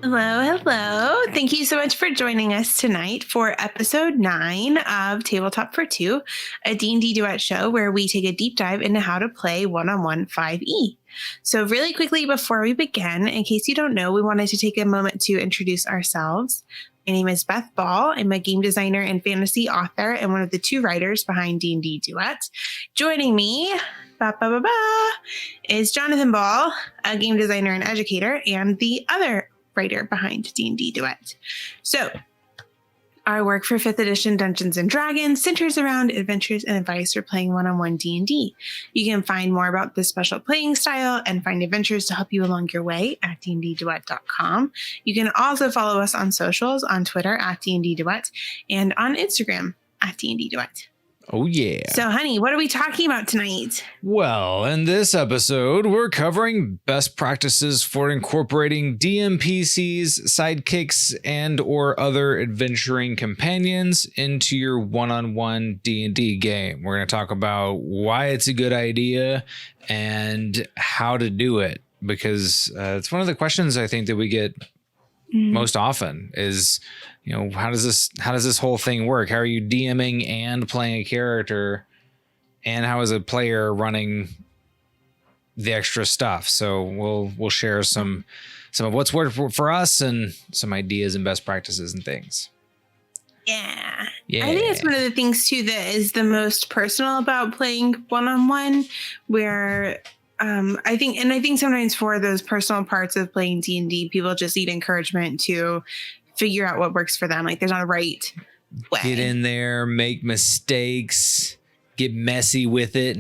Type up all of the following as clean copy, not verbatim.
Hello, hello. Thank you so much for joining us tonight for episode 9 of Tabletop for Two, a D&D duet show where we take a deep dive into how to play one-on-one 5e. So really quickly before we begin, in case you don't know, we wanted to take a moment to introduce ourselves. My name is Beth Ball. I'm a game designer and fantasy author and one of the 2 writers behind D&D Duet. Joining me is Jonathan Ball, a game designer and educator, and the other writer behind D&D Duet. So our work for 5th edition Dungeons & Dragons centers around adventures and advice for playing one-on-one D&D. You can find more about this special playing style and find adventures to help you along your way at dndduet.com. You can also follow us on socials, on Twitter at dndduet, and on Instagram at dndduet. Oh, yeah. So, honey, what are we talking about tonight? Well, in this episode, we're covering best practices for incorporating DMPCs, sidekicks, and or other adventuring companions into your one-on-one D&D game. We're going to talk about why it's a good idea and how to do it, because it's one of the questions I think that we get most often is, you know, how does this whole thing work? How are you DMing and playing a character, and how is a player running the extra stuff? So we'll share some of what's worked for us and some ideas and best practices and things. Yeah. I think it's one of the things too that is the most personal about playing one-on-one, where I think sometimes for those personal parts of playing D&D, people just need encouragement to figure out what works for them. Like there's not a right way. Get in there, make mistakes, get messy with it.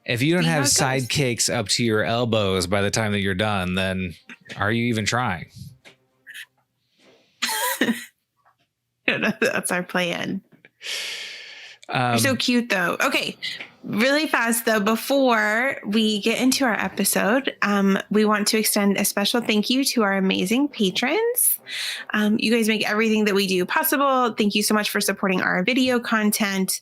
If you don't have sidekicks up to your elbows by the time that you're done, then are you even trying? That's our plan. You're so cute though. Okay. Really fast though, before we get into our episode, we want to extend a special thank you to our amazing patrons. You guys make everything that we do possible. Thank you so much for supporting our video content.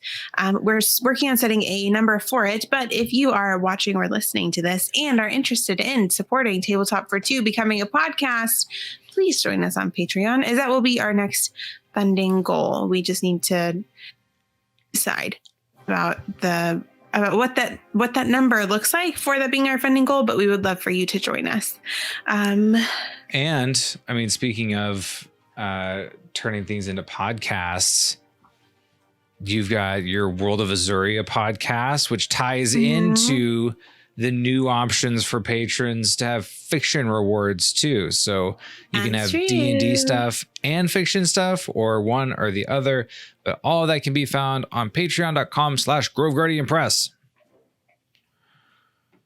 We're working on setting a number for it, but if you are watching or listening to this and are interested in supporting Tabletop for Two becoming a podcast, please join us on Patreon, as that will be our next funding goal. We just need to decide about what that number looks like for that being our funding goal, but we would love for you to join us. And I mean, speaking of turning things into podcasts, you've got your World of Azure podcast, which ties into the new options for patrons to have fiction rewards too. So you can have D&D stuff and fiction stuff, or one or the other, but all of that can be found on patreon.com/GroveGuardianPress.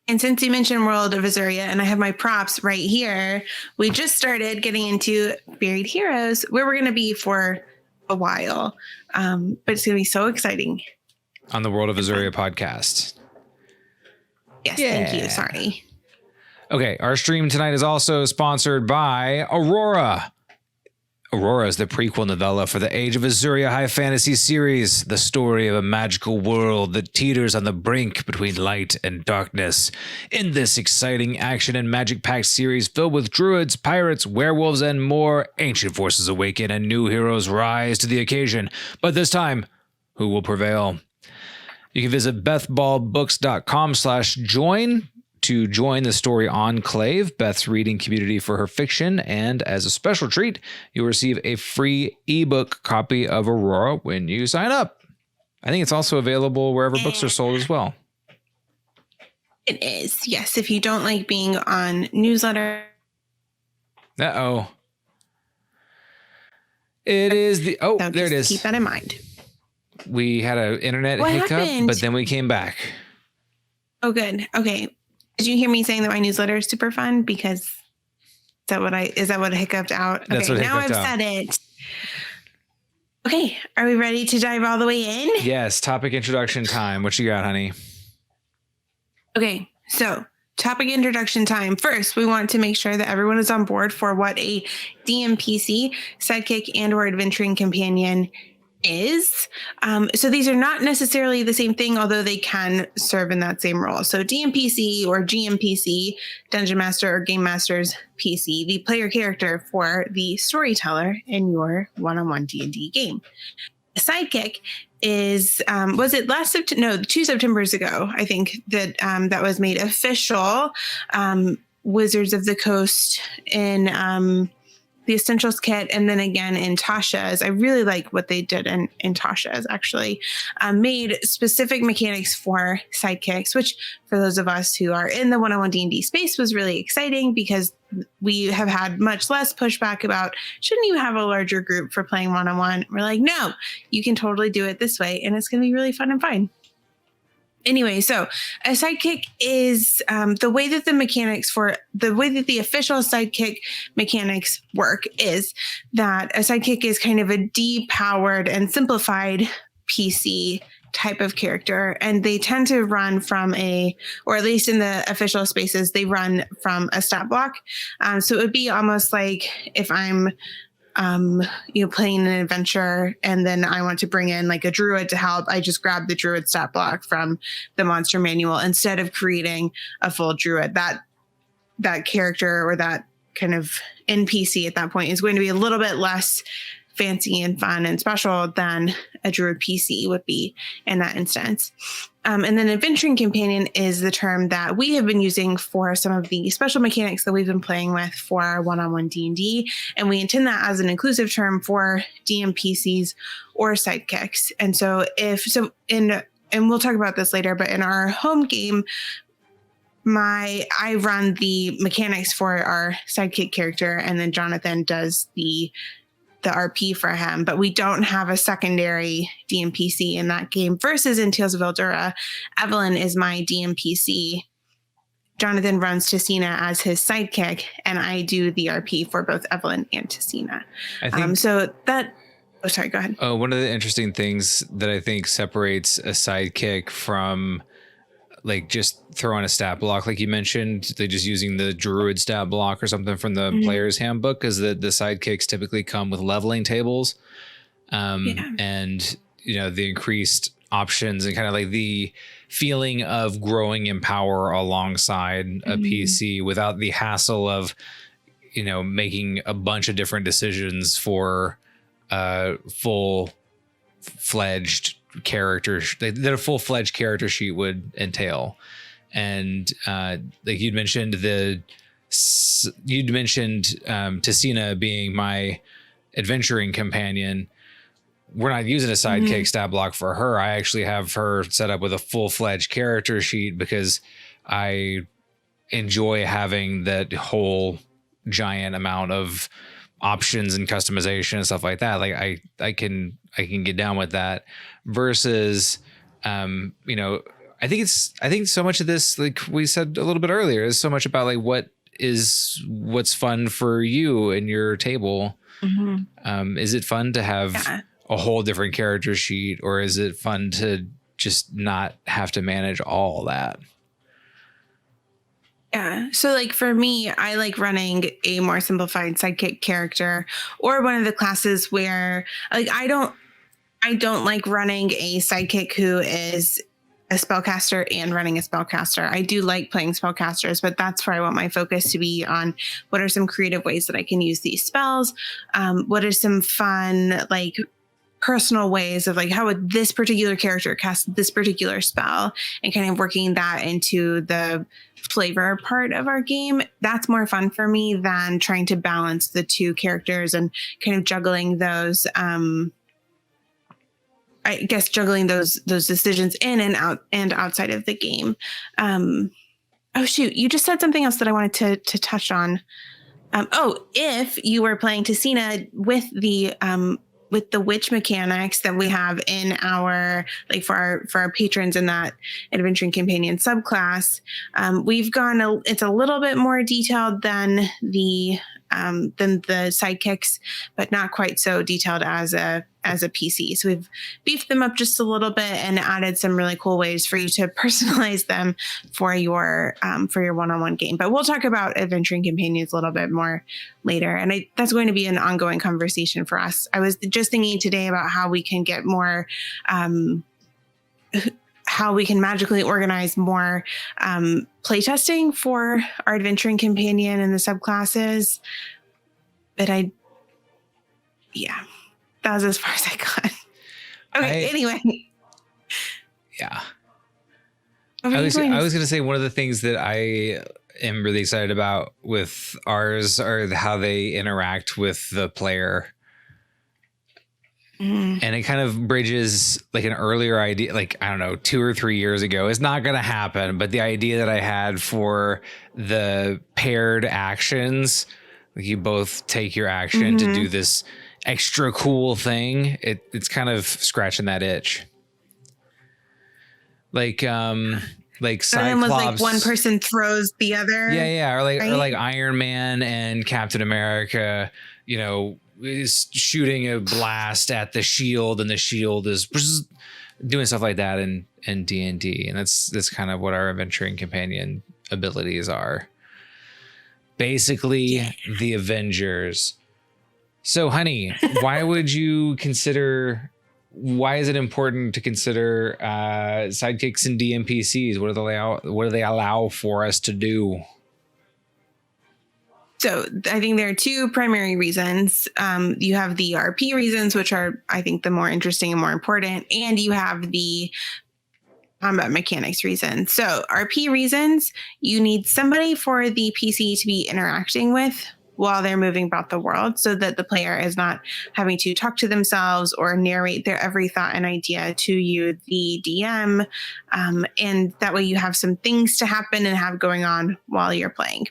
And since you mentioned World of Azure, and I have my props right here, we just started getting into Buried Heroes, where we're going to be for a while. But it's going to be so exciting. On the World of Azure podcast. Yes, Thank you. Sorry. Okay, our stream tonight is also sponsored by Aurora. Aurora is the prequel novella for the Age of Azure high fantasy series, the story of a magical world that teeters on the brink between light and darkness. In this exciting action and magic-packed series filled with druids, pirates, werewolves, and more, ancient forces awaken and new heroes rise to the occasion. But this time, who will prevail? You can visit bethballbooks.com/join to join the Story Enclave, Beth's reading community for her fiction, and as a special treat, you'll receive a free ebook copy of Aurora when you sign up. I think it's also available wherever books are sold as well. It is, yes. If you don't like being on newsletter. It is the... Oh, so there it is. Keep that in mind. We had an internet hiccup, but then we came back. Oh, good. Okay. Did you hear me saying that my newsletter is super fun? Because is that what hiccuped out? Okay, That's what now I've said it. Okay, are we ready to dive all the way in? Yes, topic introduction time. What you got, honey? Okay, so topic introduction time. First, we want to make sure that everyone is on board for what a DMPC, sidekick, and or adventuring companion is. So these are not necessarily the same thing, although they can serve in that same role. So DMPC or GMPC, Dungeon Master or Game Master's PC, the player character for the storyteller in your one-on-one D&D game. Sidekick is, was it last September? No, 2 Septembers ago, I think that that was made official. Wizards of the Coast in the Essentials kit, and then again in Tasha's. I really like what they did in Tasha's, actually. Made specific mechanics for sidekicks, which for those of us who are in the one-on-one D&D space was really exciting because we have had much less pushback about, shouldn't you have a larger group for playing one-on-one? We're like, no, you can totally do it this way, and it's going to be really fun and fine. Anyway, so a sidekick is the way that the official sidekick mechanics work is that a sidekick is kind of a depowered and simplified PC type of character. And they tend to run from or at least in the official spaces, they run from a stat block. So it would be almost like if I'm playing an adventure and then I want to bring in like a druid to help, I just grab the druid stat block from the monster manual instead of creating a full druid. That character or that kind of NPC at that point is going to be a little bit less fancy and fun and special than a druid PC would be in that instance. And then adventuring companion is the term that we have been using for some of the special mechanics that we've been playing with for our one-on-one D&D. And we intend that as an inclusive term for DMPCs or sidekicks. And and we'll talk about this later, but in our home game, I run the mechanics for our sidekick character, and then Jonathan does the RP for him, but we don't have a secondary DMPC in that game versus in Tales of Eldura. Evelyn is my DMPC. Jonathan runs Tessina as his sidekick, and I do the RP for both Evelyn and Tessina. I think sorry, go ahead. One of the interesting things that I think separates a sidekick from like just throwing a stat block, like you mentioned, they just using the druid stat block or something from the player's handbook, because the sidekicks typically come with leveling tables, and the increased options and kind of like the feeling of growing in power alongside a PC without the hassle of making a bunch of different decisions for full-fledged character that a full-fledged character sheet would entail. And like you'd mentioned Tessina being my adventuring companion. We're not using a sidekick stat block for her. I actually have her set up with a full-fledged character sheet because I enjoy having that whole giant amount of options and customization and stuff like that. Like I can get down with that versus, I think so much of this, like we said a little bit earlier, is so much about like what's fun for you and your table. Is it fun to have a whole different character sheet, or is it fun to just not have to manage all that? Yeah. So like for me, I like running a more simplified sidekick character or one of the classes where like I don't like running a sidekick who is a spellcaster and running a spellcaster. I do like playing spellcasters, but that's where I want my focus to be on what are some creative ways that I can use these spells. What are some fun, like personal ways of like, how would this particular character cast this particular spell, and kind of working that into the flavor part of our game. That's more fun for me than trying to balance the two characters and kind of juggling those, juggling those decisions in and out and outside of the game. Oh shoot, you just said something else that I wanted to touch on. If you were playing Tessina with the witch mechanics that we have in our, like for our patrons in that adventuring companion subclass, we've gone, it's a little bit more detailed than the than the sidekicks, but not quite so detailed as a PC. So we've beefed them up just a little bit and added some really cool ways for you to personalize them for your one-on-one game. But we'll talk about adventuring companions a little bit more later, and that's going to be an ongoing conversation for us. I was just thinking today about how we can get more. How we can magically organize more playtesting for our adventuring companion and the subclasses. But that was as far as I got. Okay, anyway. Yeah. I was going to say one of the things that I am really excited about with ours are how they interact with the player. And it kind of bridges like an earlier idea, like, I don't know, 2 or 3 years ago. It's not going to happen. But the idea that I had for the paired actions, like you both take your action to do this extra cool thing. It's kind of scratching that itch. Like Cyclops was like one person throws the other. Yeah. Or like Iron Man and Captain America, is shooting a blast at the shield, and the shield is doing stuff like that in DnD, and that's kind of what our adventuring companion abilities are. Basically, the Avengers. So, honey, why is it important to consider sidekicks and DMPCs? What do they allow for us to do? So I think there are 2 primary reasons. You have the RP reasons, which are, I think, the more interesting and more important. And you have the combat mechanics reasons. So RP reasons, you need somebody for the PC to be interacting with while they're moving about the world, so that the player is not having to talk to themselves or narrate their every thought and idea to you, the DM. And that way you have some things to happen and have going on while you're playing.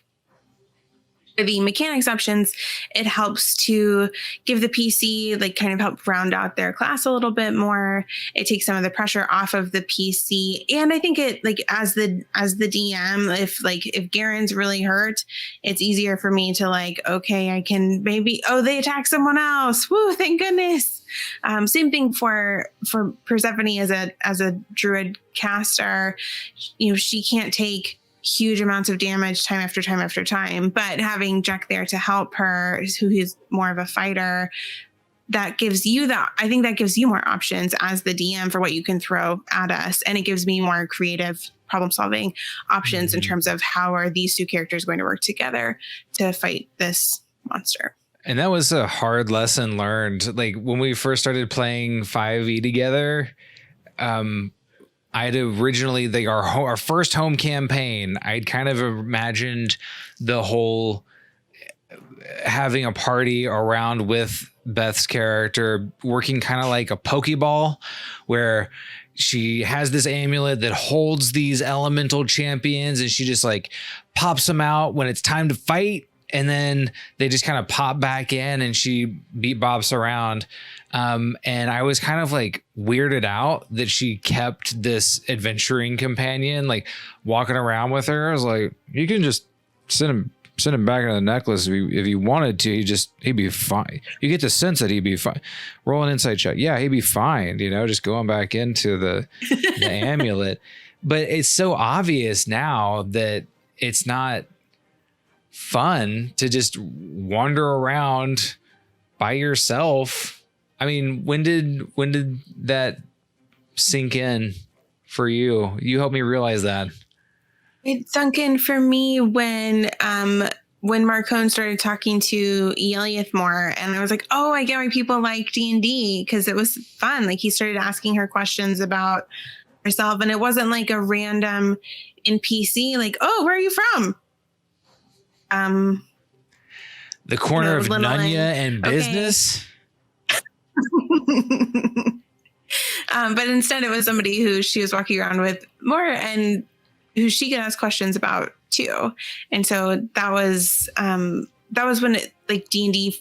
The mechanics options, it helps to give the PC, like, kind of help round out their class a little bit more. It takes some of the pressure off of the PC. And I think it, like, as the DM, if Garen's really hurt, it's easier for me to, like, okay, I can maybe, they attack someone else. Woo, thank goodness. Same thing for Persephone as a druid caster. She can't take huge amounts of damage time after time after time, but having Jack there to help her, who's more of a fighter, I think that gives you more options as the DM for what you can throw at us. And it gives me more creative problem solving options in terms of how are these 2 characters going to work together to fight this monster. And that was a hard lesson learned. Like when we first started playing 5e together, I'd originally, our first home campaign, I'd kind of imagined the whole having a party around with Beth's character working kind of like a Pokeball, where she has this amulet that holds these elemental champions, and she just like pops them out when it's time to fight. And then they just kind of pop back in, and she beat bops around. And I was kind of like weirded out that she kept this adventuring companion, like walking around with her. I was like, you can just send him back in the necklace if you wanted to. He'd be fine. You get the sense that he'd be fine. Roll an insight check. Yeah, he'd be fine. Just going back into the amulet. But it's so obvious now that it's not fun to just wander around by yourself. I mean, when did that sink in for you? You helped me realize that. It sunk in for me when Marcone started talking to Eliath more, and I was like, oh, I get why people like D&D, because it was fun. Like, he started asking her questions about herself, and it wasn't like a random NPC, like, oh, where are you from? The corner of Nunya and business. But instead it was somebody who she was walking around with more and who she could ask questions about too. And so that was when it, like, D&D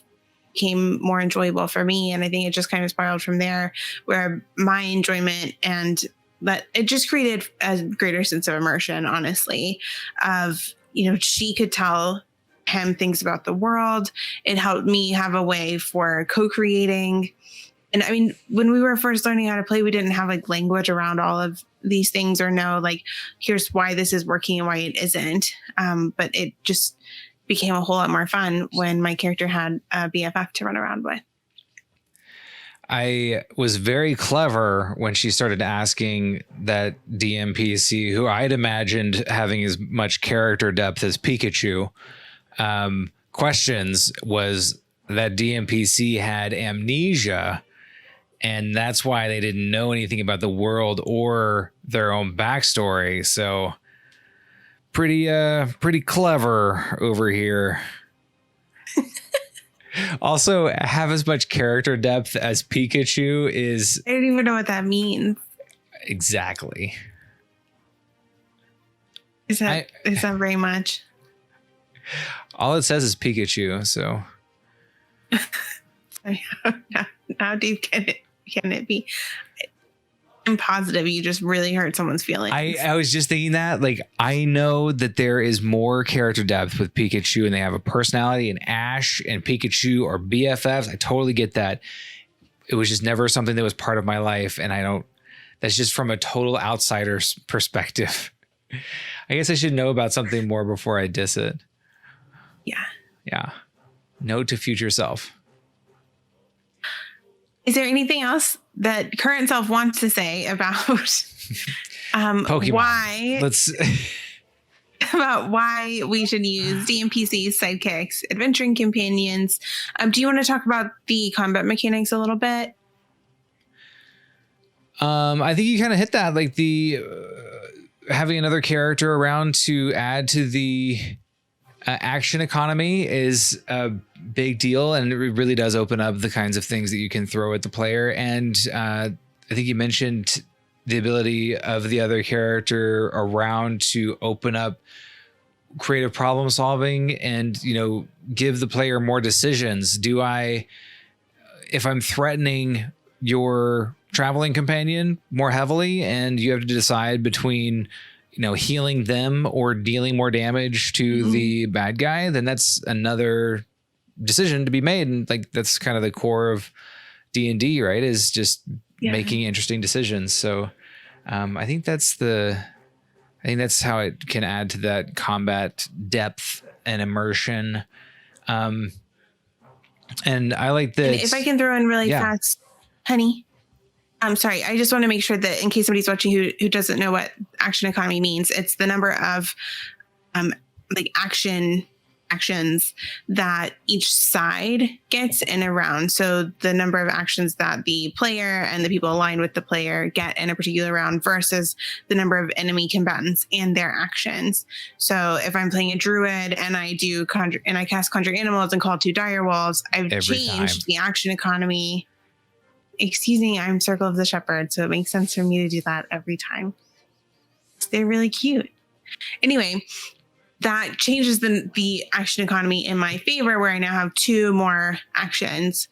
became more enjoyable for me. And I think it just kind of spiraled from there, where my enjoyment and that it just created a greater sense of immersion, honestly, of, she could tell him things about the world. It helped me have a way for co-creating. And I mean, when we were first learning how to play, we didn't have like language around all of these things or know like, here's why this is working and why it isn't. But it just became a whole lot more fun when my character had a BFF to run around with. I was very clever when she started asking that DMPC, who I'd imagined having as much character depth as Pikachu, questions, was that DMPC had amnesia, and that's why they didn't know anything about the world or their own backstory. So pretty clever over here. Also, have as much character depth as Pikachu is... I don't even know what that means. Exactly. Is that very much? All it says is Pikachu, so... How deep can it be? I'm positive you just really hurt someone's feelings. I was just thinking that, like, I know that there is more character depth with Pikachu and they have a personality, and Ash and Pikachu are BFFs. I totally get that. It was just never something that was part of my life. And that's just from a total outsider's perspective. I guess I should know about something more before I diss it. Yeah. Yeah. Note to future self. Is there anything else that current self wants to say about Pokemon? About why we should use DMPCs, sidekicks, adventuring companions? Do you want to talk about the combat mechanics a little bit? I think you kind of hit that, like the having another character around to add to the action economy is a big deal, and it really does open up the kinds of things that you can throw at the player. And I think you mentioned the ability of the other character around to open up creative problem solving and, give the player more decisions. If I'm threatening your traveling companion more heavily and you have to decide between healing them or dealing more damage to the bad guy, then that's another decision to be made. And like, that's kind of the core of D&D, right? Is just making interesting decisions. So I think that's how it can add to that combat depth and immersion. And I like this. And if I can throw in really fast, honey. I'm sorry. I just want to make sure that in case somebody's watching who doesn't know what action economy means, it's the number of actions that each side gets in a round. So the number of actions that the player and the people aligned with the player get in a particular round versus the number of enemy combatants and their actions. So if I'm playing a druid and I cast Conjure Animals and call 2 direwolves, I've changed the action economy. Excuse me, I'm Circle of the Shepherd, so it makes sense for me to do that every time. They're really cute. Anyway, that changes the action economy in my favor, where I now have 2 more actions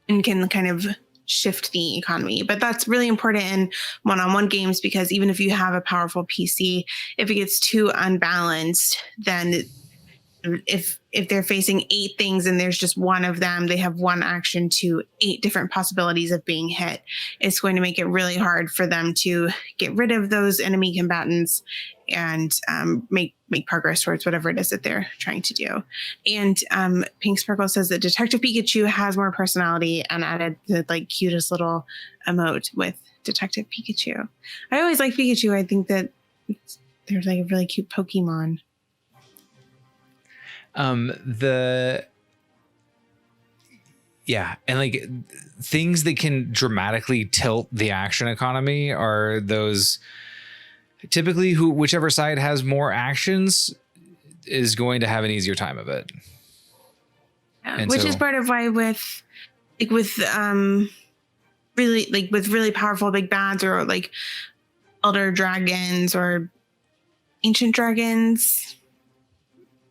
and can kind of shift the economy. But that's really important in one-on-one games, because even if you have a powerful PC, if it gets too unbalanced, then if they're facing 8 things and there's just one of them, they have 1 action to 8 different possibilities of being hit. It's going to make it really hard for them to get rid of those enemy combatants and make progress towards whatever it is that they're trying to do. And Pink Sparkle says that Detective Pikachu has more personality, and added the cutest little emote with Detective Pikachu. I always like Pikachu. I think that they're a really cute Pokemon. And things that can dramatically tilt the action economy are those typically whichever side has more actions is going to have an easier time of it. Which is part of why with really powerful big bads, or elder dragons or ancient dragons.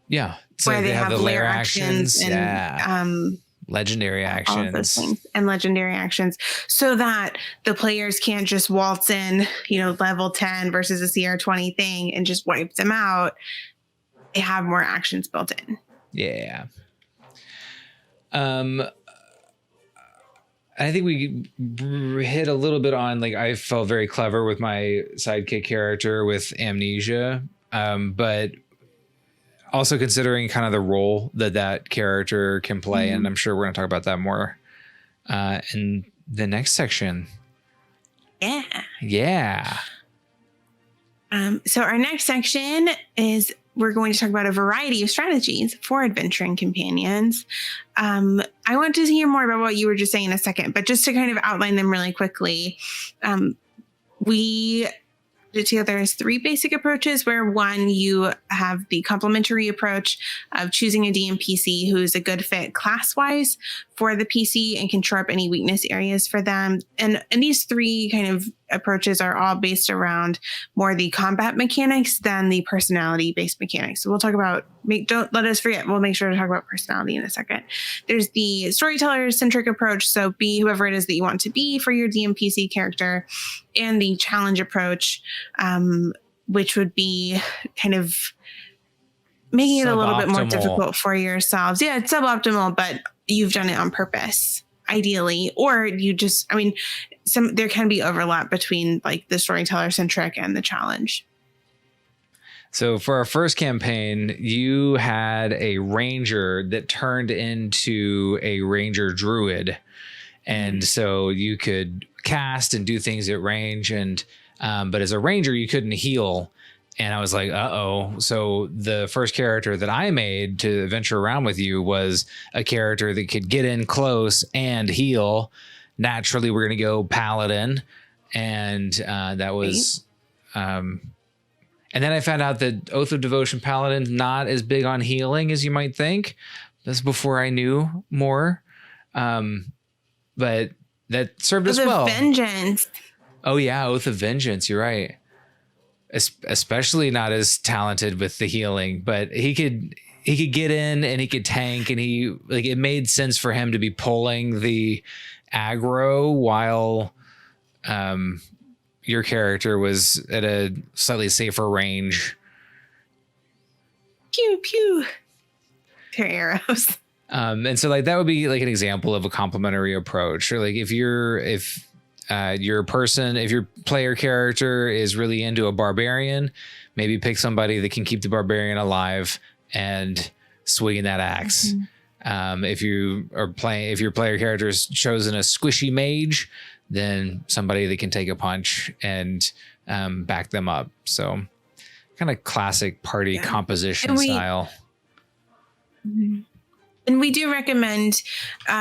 Yeah. So where they have lair actions and legendary actions. All of those things, and legendary actions, so that the players can't just waltz in, level 10 versus a CR 20 thing and just wipe them out. they have more actions built in. Yeah. I think we hit a little bit on, like, I felt very clever with my sidekick character with amnesia, but also considering kind of the role that character can play. And I'm sure we're going to talk about that more in the next section. Yeah. So our next section is we're going to talk about a variety of strategies for adventuring companions. I want to hear more about what you were just saying in a second, but just to kind of outline them really quickly, we put it together as 3 basic approaches, where 1, you have the complementary approach of choosing a DMPC who is a good fit class-wise for the PC and can shore up any weakness areas for them. And these 3 kind of approaches are all based around more the combat mechanics than the personality-based mechanics. So we'll talk about, don't let us forget, we'll make sure to talk about personality in a second. There's the Storyteller Centric approach, so be whoever it is that you want to be for your DMPC character, and the challenge approach, which would be kind of making it a little bit more difficult for yourselves. Yeah, it's suboptimal, but you've done it on purpose, ideally. Or you just, there can be overlap between like the Storyteller Centric and the challenge. So for our first campaign, you had a ranger that turned into a ranger druid. And so you could cast and do things at range, and but as a ranger, you couldn't heal. And I was like, uh-oh. So the first character that I made to venture around with you was a character that could get in close and heal. Naturally, we're going to go Paladin. And that was... and then I found out that Oath of Devotion Paladin's not as big on healing as you might think. That's before I knew more. But that served us well. Oath of Vengeance. Oh, yeah. Oath of Vengeance. You're right. Especially not as talented with the healing, but he could get in and he could tank, and it made sense for him to be pulling the aggro while your character was at a slightly safer range. Pew pew. Their arrows. And so like that would be like an example of a complementary approach. Or like if your player character is really into a barbarian, maybe pick somebody that can keep the barbarian alive and swinging that axe. Mm-hmm. If your player character has chosen a squishy mage, then somebody that can take a punch and back them up. So kind of classic party composition style. Mm-hmm. And we do recommend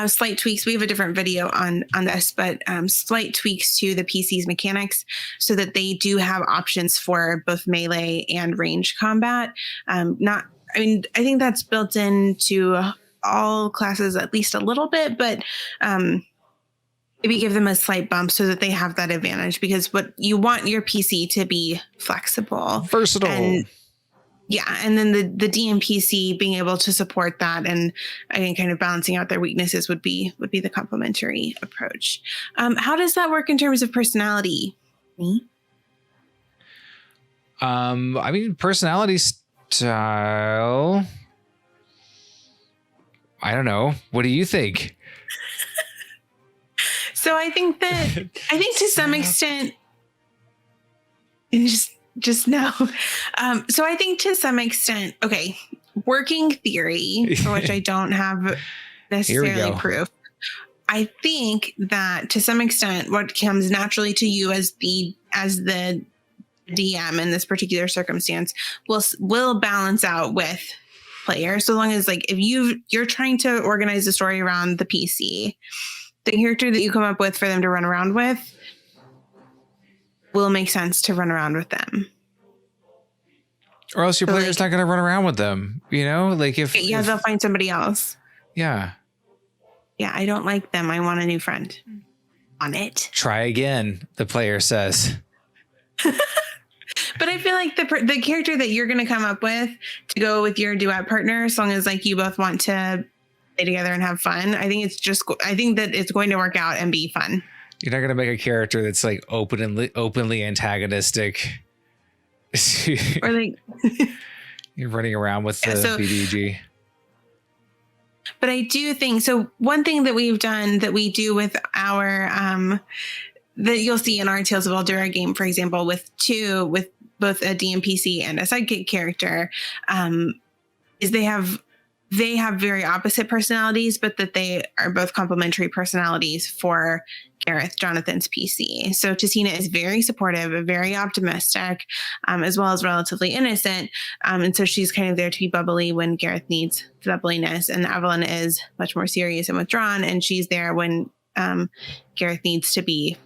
slight tweaks. We have a different video on this, but slight tweaks to the PC's mechanics so that they do have options for both melee and range combat. I think that's built into all classes at least a little bit, but maybe give them a slight bump so that they have that advantage, because what you want your PC to be flexible, versatile. And then the DMPC being able to support that and again kind of balancing out their weaknesses would be the complementary approach. How does that work in terms of personality? Personality style. I don't know. What do you think? So I think to some extent, just no. So I think to some extent, okay, working theory, for which I don't have necessarily proof. I think that to some extent, what comes naturally to you as the DM in this particular circumstance will balance out with player. So long as if you're trying to organize the story around the PC, the character that you come up with for them to run around with will make sense to run around with them. Or else your player's not going to run around with them, they'll find somebody else. Yeah. Yeah, I don't like them. I want a new friend. On it. Try again, the player says. But I feel like the character that you're going to come up with to go with your duet partner, as long as you both want to play together and have fun, I think that it's going to work out and be fun. You're not going to make a character that's openly antagonistic. Or You're running around with the BDG. But I do think so. One thing that we've done that we do with our that you'll see in our Tales of Eldura game, for example, with both a DMPC and a sidekick character, is they have very opposite personalities, but that they are both complementary personalities for Gareth, Jonathan's PC. So Tessina is very supportive, very optimistic, as well as relatively innocent. And so she's kind of there to be bubbly when Gareth needs the bubbliness. And Evelyn is much more serious and withdrawn. And she's there when Gareth needs to be,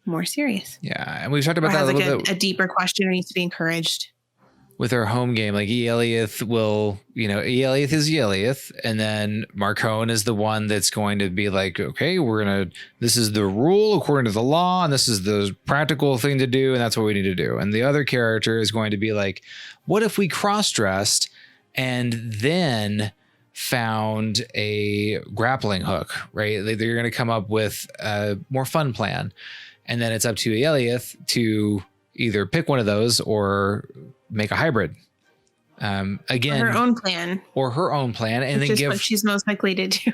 more serious. Yeah. And we've talked about that a little bit. A deeper question needs to be encouraged. With our home game, like Eliath will, Eliath is Eliath, and then Marcone is the one that's going to be like, okay, this is the rule according to the law, and this is the practical thing to do, and that's what we need to do. And the other character is going to be like, what if we cross-dressed and then found a grappling hook, right? They're going to come up with a more fun plan. And then it's up to Eliath to either pick one of those or make a hybrid. Again, or her own plan, and then give what she's most likely to do.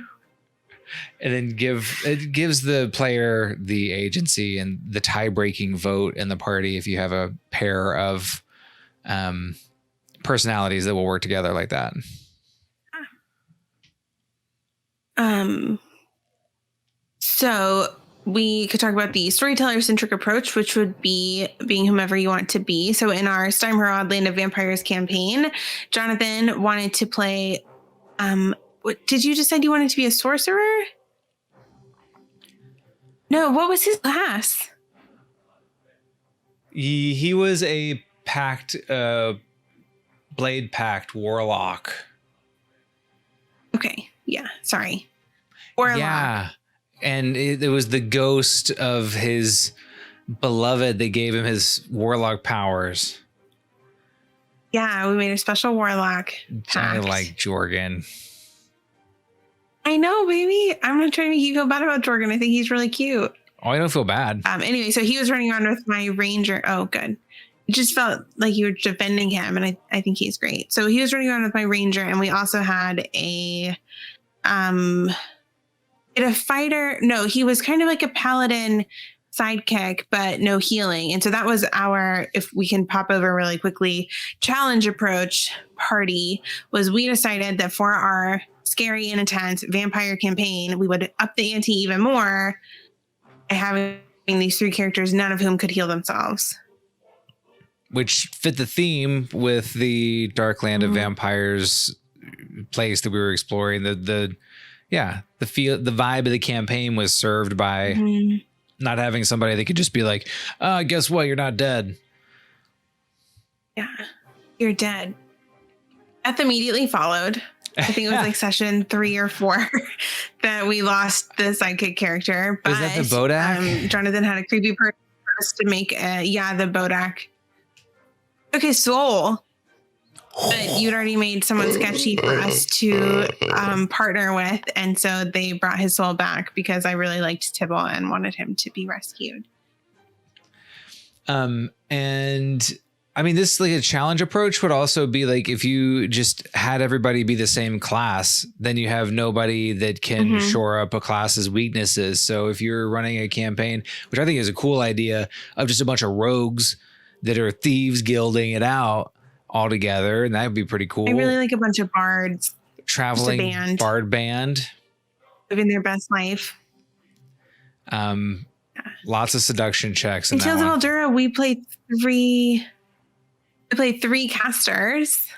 And then it gives the player the agency and the tie-breaking vote in the party if you have a pair of personalities that will work together like that. So we could talk about the storyteller-centric approach, which would be being whomever you want to be. So in our Steimherod Land of Vampires campaign, Jonathan wanted to play... what did you decide you wanted to be a sorcerer? No, what was his class? He was a blade pact warlock. Okay, yeah, sorry. Warlock. Yeah. And it was the ghost of his beloved that gave him his warlock powers. Yeah, we made a special warlock pact. I like Jorgen. I know, baby. I'm not trying to make you feel bad about Jorgen. I think he's really cute. Oh, I don't feel bad. Anyway, so he was running around with my ranger. Oh, good. It just felt like you were defending him, and I think he's great. So he was running around with my ranger, and we also had a fighter. No, he was kind of like a paladin sidekick, but no healing. And so that was our, if we can pop over really quickly, challenge approach party was we decided that for our scary and intense vampire campaign, we would up the ante even more by having these three characters, none of whom could heal themselves. Which fit the theme with the Dark Land of Vampires place that we were exploring. The vibe of the campaign was served by not having somebody that could just be like, guess what? You're not dead. Yeah, you're dead. Death immediately followed. I think it was like session 3 or 4 that we lost the sidekick character. But, is that the Bodak? Jonathan had a creepy person for us to make the Bodak. Okay, soul. But you'd already made someone sketchy for us to partner with. And so they brought his soul back because I really liked Tibble and wanted him to be rescued. And I mean, this like a challenge approach would also be like if you just had everybody be the same class, then you have nobody that can shore up a class's weaknesses. So if you're running a campaign, which I think is a cool idea, of just a bunch of rogues that are thieves guilding it out all together, and that would be pretty cool. I really like a bunch of bards. Traveling bard band. Living their best life. Lots of seduction checks. In Tales of Eldura, we played 3 casters.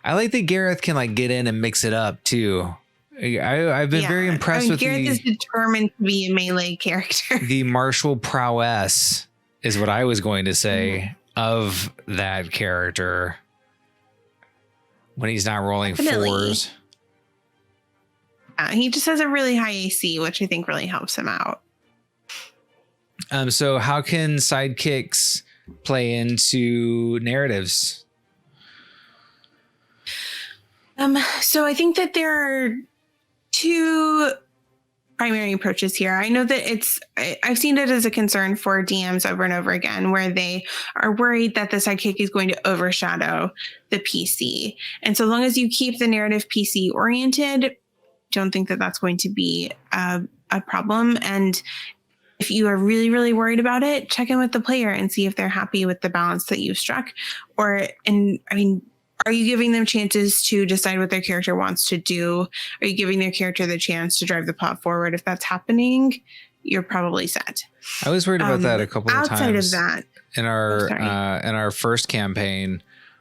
I like that Gareth can like get in and mix it up too. I've been very impressed with Gareth is determined to be a melee character. The martial prowess is what I was going to say of that character when he's not rolling fours. He just has a really high AC, which I think really helps him out. So how can sidekicks play into narratives? So I think that there are 2 primary approaches here. I know that I've seen it as a concern for DMs over and over again, where they are worried that the sidekick is going to overshadow the PC. And so long as you keep the narrative PC oriented, don't think that that's going to be a problem. And if you are really, really worried about it, check in with the player and see if they're happy with the balance that you've struck. Are you giving them chances to decide what their character wants to do? Are you giving their character the chance to drive the plot forward? If that's happening, you're probably set. I was worried about that a couple of times. Outside of that, in our first campaign,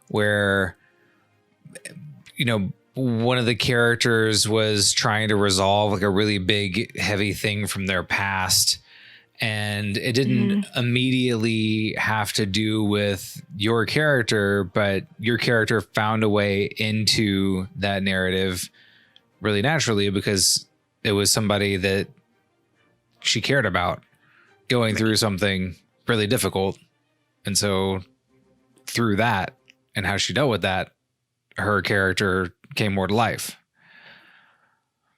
where one of the characters was trying to resolve like a really big, heavy thing from their past. And it didn't immediately have to do with your character, but your character found a way into that narrative really naturally because it was somebody that she cared about going through something really difficult. And so through that and how she dealt with that, her character came more to life.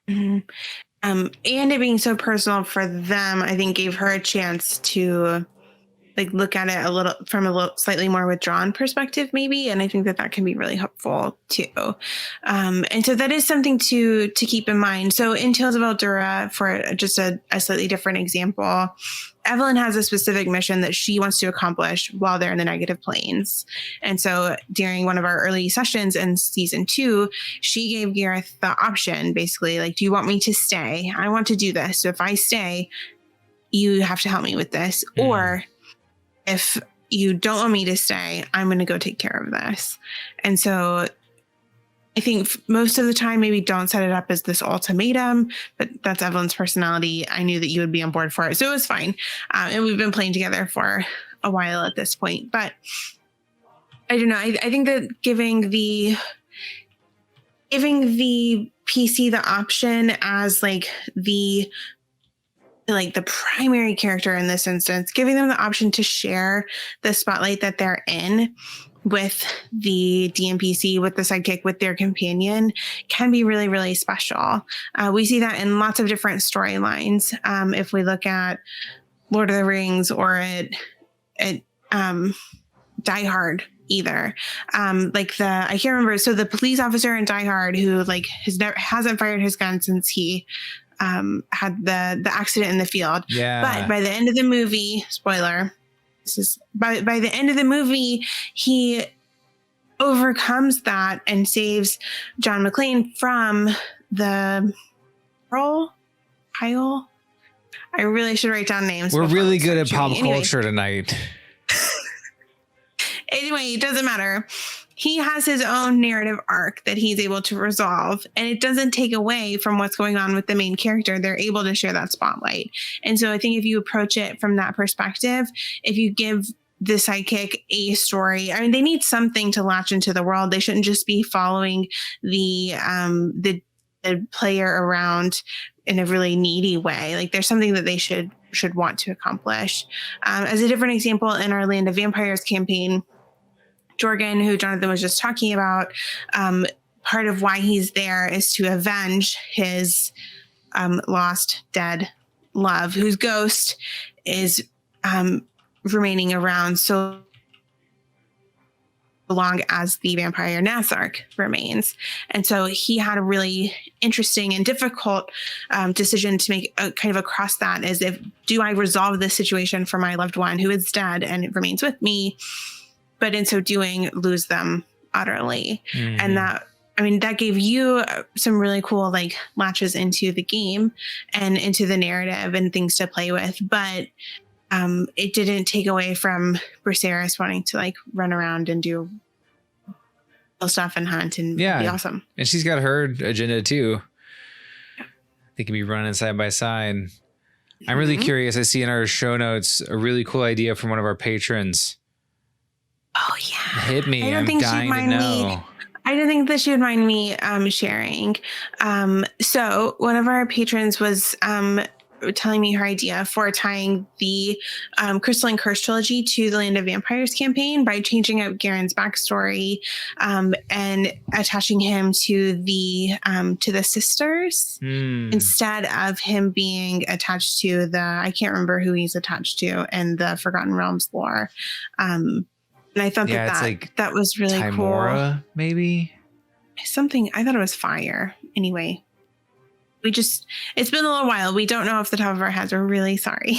Mm-hmm. And it being so personal for them, I think gave her a chance to like look at it from a slightly more withdrawn perspective, maybe. And I think that can be really helpful too. And so that is something to keep in mind. So in Tales of Eldura, for just a slightly different example, Evelyn has a specific mission that she wants to accomplish while they're in the negative planes. And so during one of our early sessions in season 2, she gave Gareth the option, basically, like, do you want me to stay? I want to do this. So if I stay, you have to help me with this. Or if you don't want me to stay, I'm going to go take care of this. And so I think most of the time, maybe don't set it up as this ultimatum, but that's Evelyn's personality. I knew that you would be on board for it. So it was fine. And we've been playing together for a while at this point, but I don't know. I think that giving the PC the option as like the primary character in this instance, giving them the option to share the spotlight that they're in with the DMPC, with the sidekick, with their companion can be really, really special. We see that in lots of different storylines. If we look at Lord of the Rings or at Die Hard, either. I can't remember. So the police officer in Die Hard who hasn't fired his gun since he had the accident in the field. Yeah. But by the end of the movie, spoiler, by the end of the movie, he overcomes that and saves John McClane from the Kyle. I really should write down names. We're really good at pop culture tonight. Anyway, it doesn't matter. He has his own narrative arc that he's able to resolve, and it doesn't take away from what's going on with the main character. They're able to share that spotlight. And so I think if you approach it from that perspective, if you give the sidekick a story, I mean, they need something to latch into the world. They shouldn't just be following the player around in a really needy way. Like, there's something that they should want to accomplish. As a different example, in our Land of Vampires campaign, Jorgen, who Jonathan was just talking about, part of why he's there is to avenge his lost, dead love, whose ghost is remaining around so long as the vampire Nazark remains. And so he had a really interesting and difficult decision to make, kind of across that, is do I resolve this situation for my loved one who is dead and it remains with me, but in so doing, lose them utterly. Mm-hmm. And that gave you some really cool latches into the game and into the narrative and things to play with. But it didn't take away from Braceris wanting to run around and do stuff and hunt and be awesome. And she's got her agenda too. Yeah. They can be running side by side. I'm really curious. I see in our show notes a really cool idea from one of our patrons. Oh yeah. Hit me. I'm dying to know. I don't think that she would mind me sharing. So one of our patrons was telling me her idea for tying the Crystalline Curse trilogy to the Land of Vampires campaign by changing up Garen's backstory and attaching him to the sisters instead of him being attached to I can't remember who he's attached to in the Forgotten Realms lore. And I thought that was really Timora, cool. Maybe something. I thought it was fire. Anyway. It's been a little while. We don't know off the top of our heads. We're really sorry.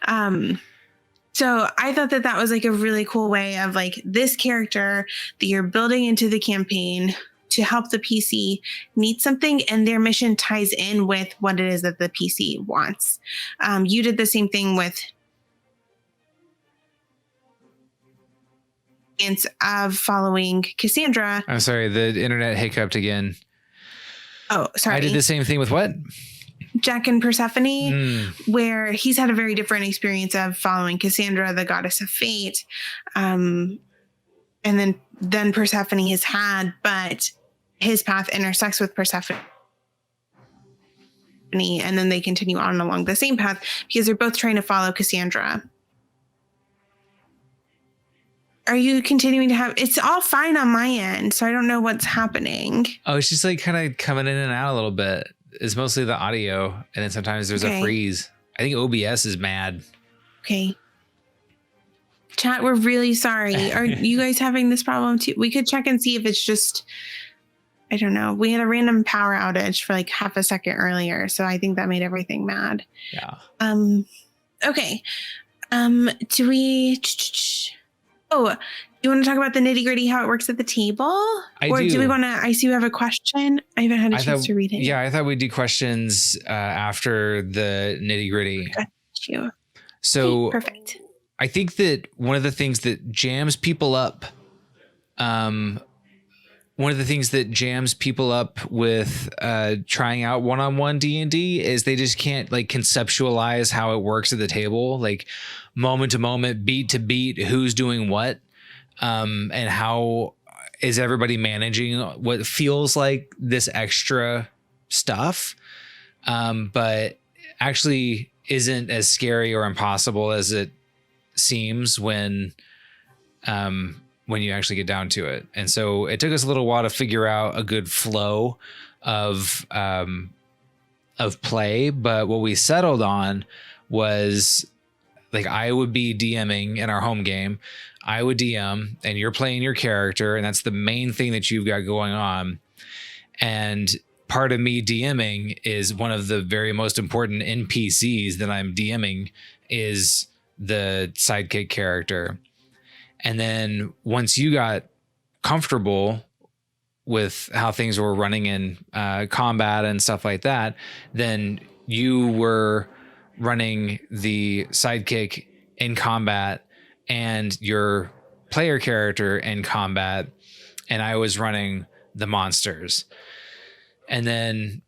So I thought that was like a really cool way of like this character that you're building into the campaign to help the PC need something, and their mission ties in with what it is that the PC wants. You did the same thing with of following Cassandra. I'm sorry, the internet hiccuped again. Oh, sorry. I did the same thing with what? Jack and Persephone, where he's had a very different experience of following Cassandra, the goddess of fate. And then Persephone has had, but his path intersects with Persephone. And then they continue on along the same path because they're both trying to follow Cassandra. Are you continuing to have... It's all fine on my end, so I don't know what's happening. Oh, it's just like kind of coming in and out a little bit. It's mostly the audio, and then sometimes there's a freeze. I think OBS is mad. Okay. Chat, we're really sorry. Are you guys having this problem too? We could check and see if it's just... I don't know. We had a random power outage for like half a second earlier, so I think that made everything mad. Yeah. Okay. Do we... Oh, do you want to talk about the nitty gritty, how it works at the table? Or do we want to, I see you have a question. I haven't had a chance to read it. Yeah, I thought we'd do questions after the nitty gritty. Got you. So okay, perfect. I think that one of the things that jams people up, with trying out one-on-one D&D is they just can't like conceptualize how it works at the table, like moment to moment, beat to beat, who's doing what, and how is everybody managing what feels like this extra stuff, but actually isn't as scary or impossible as it seems when you actually get down to it. And so it took us a little while to figure out a good flow of play. But what we settled on was like, I would be DMing in our home game. I would DM and you're playing your character. And that's the main thing that you've got going on. And part of me DMing is one of the very most important NPCs that I'm DMing is the sidekick character. And then once you got comfortable with how things were running in combat and stuff like that, then you were running the sidekick in combat and your player character in combat, and I was running the monsters. And then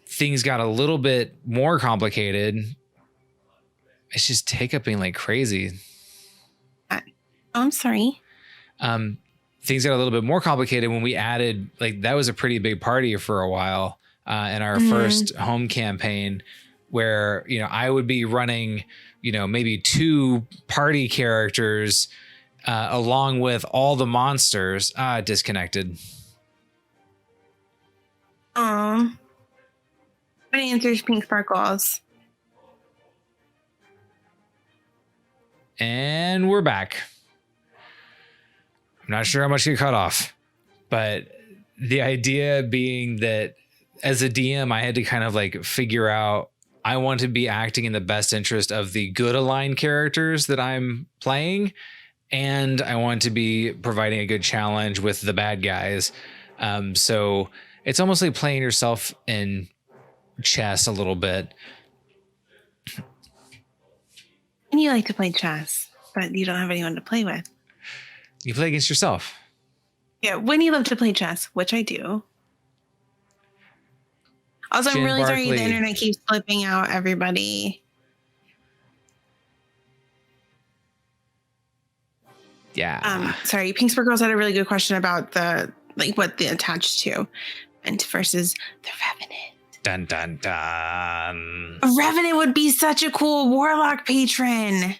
things got a little bit more complicated. It's just hiccuping like crazy. I'm sorry. Things got a little bit more complicated when we added, like, that was a pretty big party for a while in our first home campaign where, you know, I would be running, you know, maybe 2 party characters along with all the monsters. Disconnected. What answers Pink Sparkles? And we're back. I'm not sure how much you cut off, but the idea being that as a DM, I had to kind of like figure out, I want to be acting in the best interest of the good aligned characters that I'm playing. And I want to be providing a good challenge with the bad guys. So it's almost like playing yourself in chess a little bit. And you like to play chess, but you don't have anyone to play with. You play against yourself. Yeah, when you love to play chess, which I do. Also, Jen I'm really Barkley. sorry the internet keeps flipping out, everybody. Yeah. Sorry, Pink Sparkles had a really good question about the, like, what they attached to and versus the Revenant. Dun, dun, dun. A Revenant would be such a cool warlock patron.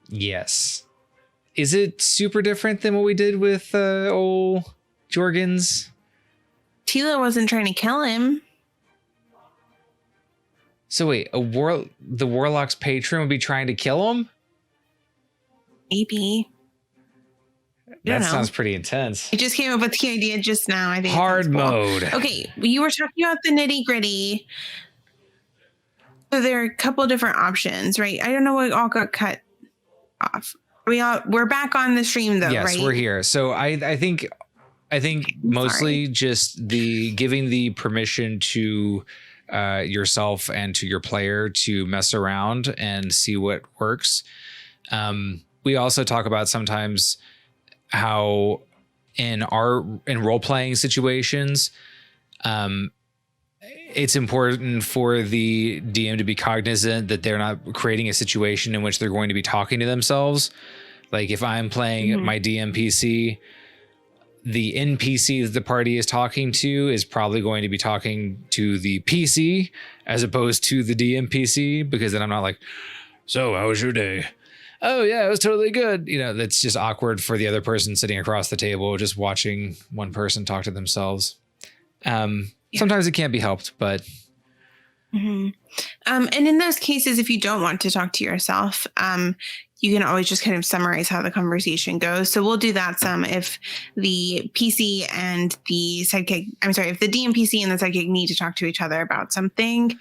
Yes. Is it super different than what we did with old Jorgens? Tila wasn't trying to kill him. So wait, the warlock's patron would be trying to kill him? Maybe. That sounds pretty intense. I just came up with the idea just now. I think hard cool. mode. Okay, you were talking about the nitty gritty. So there are a couple different options, right? I don't know what all got cut off. We're back on the stream though, yes, right? Yes, we're here. So I think mostly just the giving the permission to yourself and to your player to mess around and see what works. We also talk about sometimes how in role-playing situations, it's important for the DM to be cognizant that they're not creating a situation in which they're going to be talking to themselves. Like if I'm playing my DMPC, the NPC that the party is talking to is probably going to be talking to the PC as opposed to the DMPC, because then I'm not like, so how was your day? Oh yeah, it was totally good. You know, that's just awkward for the other person sitting across the table, just watching one person talk to themselves. Sometimes it can't be helped, but. And in those cases, if you don't want to talk to yourself, you can always just kind of summarize how the conversation goes. So we'll do that some if the PC and the sidekick, if the DMPC and the sidekick need to talk to each other about something,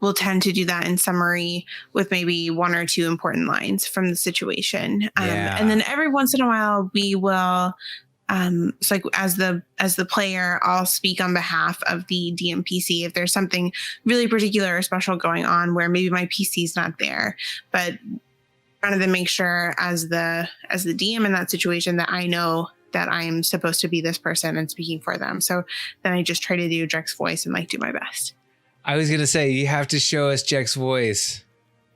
we'll tend to do that in summary with maybe one or two important lines from the situation. And then every once in a while we will, it's like as the player, I'll speak on behalf of the DMPC if there's something really particular or special going on where maybe my PC's not there, but rather than make sure as the DM in that situation that I know that I'm supposed to be this person and speaking for them. So then I just try to do Jack's voice and like do my best. I was going to say, you have to show us Jack's voice.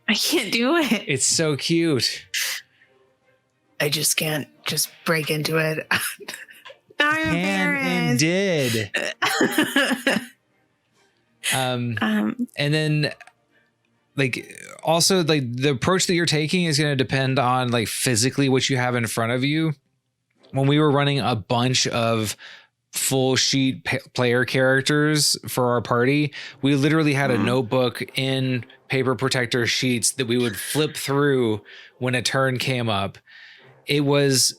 I can't do it. It's so cute. I just can't just break into it. I'm embarrassed. And did. And then like also like the approach that you're taking is going to depend on like physically what you have in front of you. When we were running a bunch of full sheet player characters for our party, we literally had a notebook in paper protector sheets that we would flip through when a turn came up. It was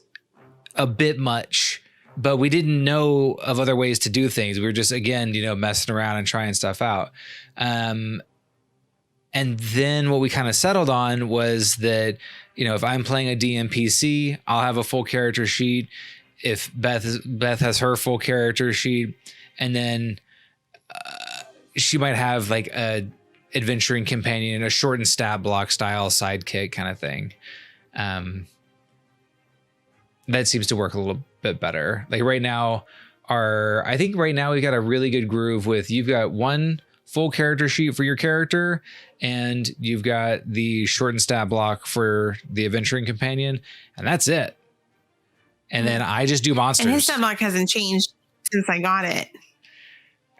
a bit much, but we didn't know of other ways to do things. We were just, again, messing around and trying stuff out. And then what we kind of settled on was that, if I'm playing a DMPC, I'll have a full character sheet. If Beth has her full character sheet, and then she might have like a adventuring companion, a short and stab block style sidekick kind of thing. That seems to work a little bit better. Like right now, I think right now we got a really good groove with, you've got one full character sheet for your character, and you've got the short and stab block for the adventuring companion, and that's it. And then I just do monsters. And his stab block hasn't changed since I got it.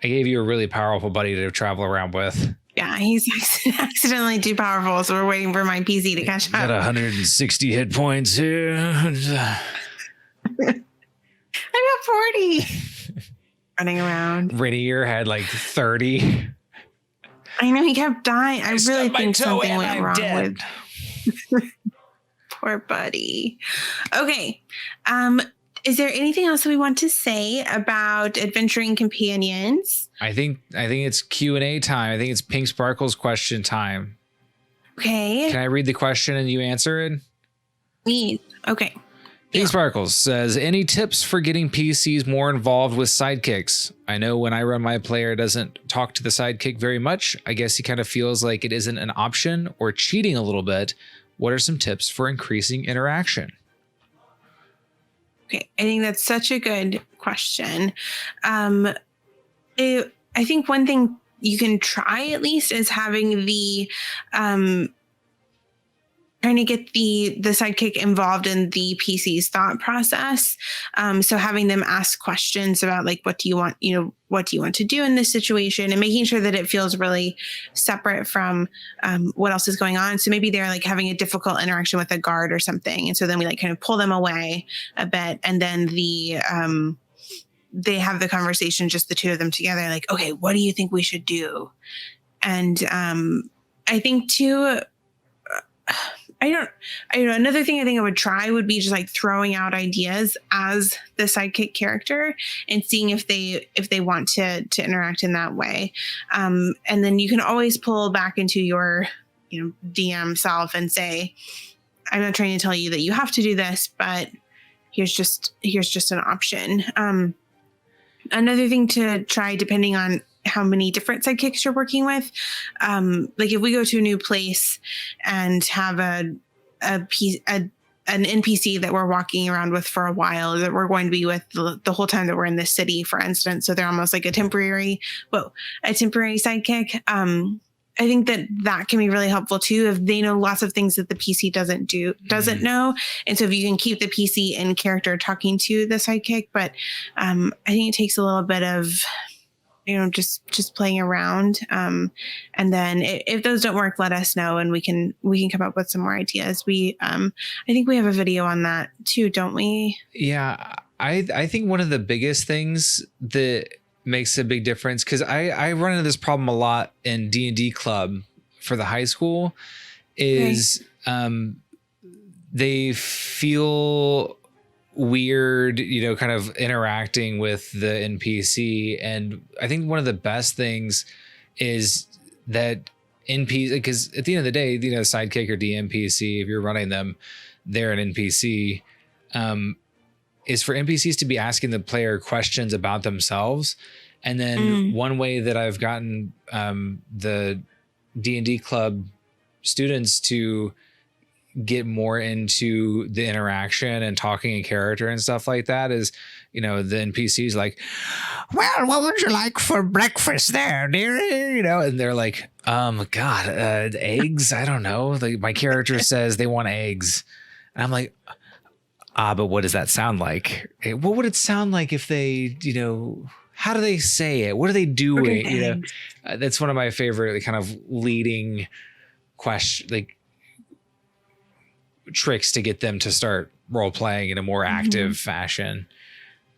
I gave you a really powerful buddy to travel around with. Yeah, he's accidentally too powerful, so we're waiting for my PC to catch up. Got 160 hit points here. I got 40. Running around. Rainier had like 30. I know, he kept dying. I really think something went wrong with poor buddy. Okay. Is there anything else that we want to say about adventuring companions? I think it's Q&A time. I think it's Pink Sparkle's question time. Okay. Can I read the question and you answer it? Please. Okay. Pink Sparkles says, any tips for getting PCs more involved with sidekicks? I know when I run, my player doesn't talk to the sidekick very much. I guess he kind of feels like it isn't an option or cheating a little bit. What are some tips for increasing interaction? Okay, I think that's such a good question. I think one thing you can try at least is having the trying to get the sidekick involved in the PC's thought process. So having them ask questions about like, what do you want to do in this situation, and making sure that it feels really separate from what else is going on. So maybe they're like having a difficult interaction with a guard or something. And so then we like kind of pull them away a bit. And then they have the conversation, just the two of them together, like, okay, what do you think we should do? And I think too, I don't know. Another thing I think I would try would be just like throwing out ideas as the sidekick character and seeing if they want to interact in that way. And then you can always pull back into your, DM self and say, I'm not trying to tell you that you have to do this, but here's just an option. Another thing to try, depending on how many different sidekicks you're working with. Like if we go to a new place and have an NPC that we're walking around with for a while, that we're going to be with the whole time that we're in this city, for instance. So they're almost like a temporary sidekick. I think that can be really helpful too, if they know lots of things that the PC doesn't know. And so if you can keep the PC in character talking to the sidekick, but I think it takes a little bit of, just playing around. And then if those don't work, let us know and we can come up with some more ideas. I think we have a video on that too, don't we? Yeah. I think one of the biggest things that makes a big difference, because I run into this problem a lot in DnD club for the high school, is they feel weird, kind of interacting with the NPC. And I think one of the best things is that NPC, because at the end of the day, sidekick or DMPC, if you're running them, they're an NPC, is for NPCs to be asking the player questions about themselves. And then one way that I've gotten the D&D club students to get more into the interaction and talking in character and stuff like that is, the NPCs like, well, what would you like for breakfast there, dear? And they're like, God, eggs. I don't know. Like my character says they want eggs. And I'm like, but what does that sound like? What would it sound like if they, how do they say it? What are they doing? That's one of my favorite kind of leading tricks to get them to start role playing in a more active fashion.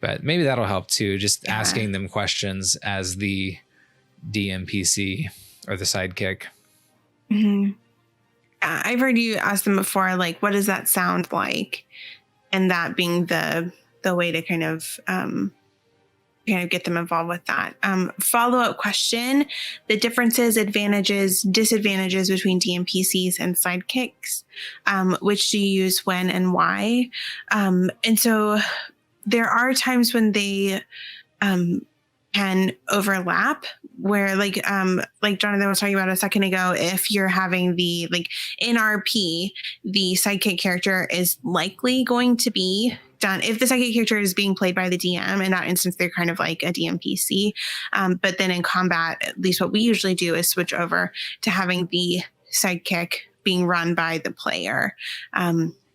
But maybe that'll help too. Just asking them questions as the DMPC or the sidekick. Mm-hmm. I've heard you ask them before, like, what does that sound like? And that being the way to kind of get them involved with that. Follow-up question: the differences, advantages, disadvantages between DMPCs and sidekicks. Which do you use when and why? And so there are times when they can overlap, where like Jonathan was talking about a second ago, if you're having the in RP, the sidekick character is likely going to be done if the sidekick character is being played by the DM. In that instance, they're kind of like a DMPC. But then in combat, at least what we usually do is switch over to having the sidekick being run by the player.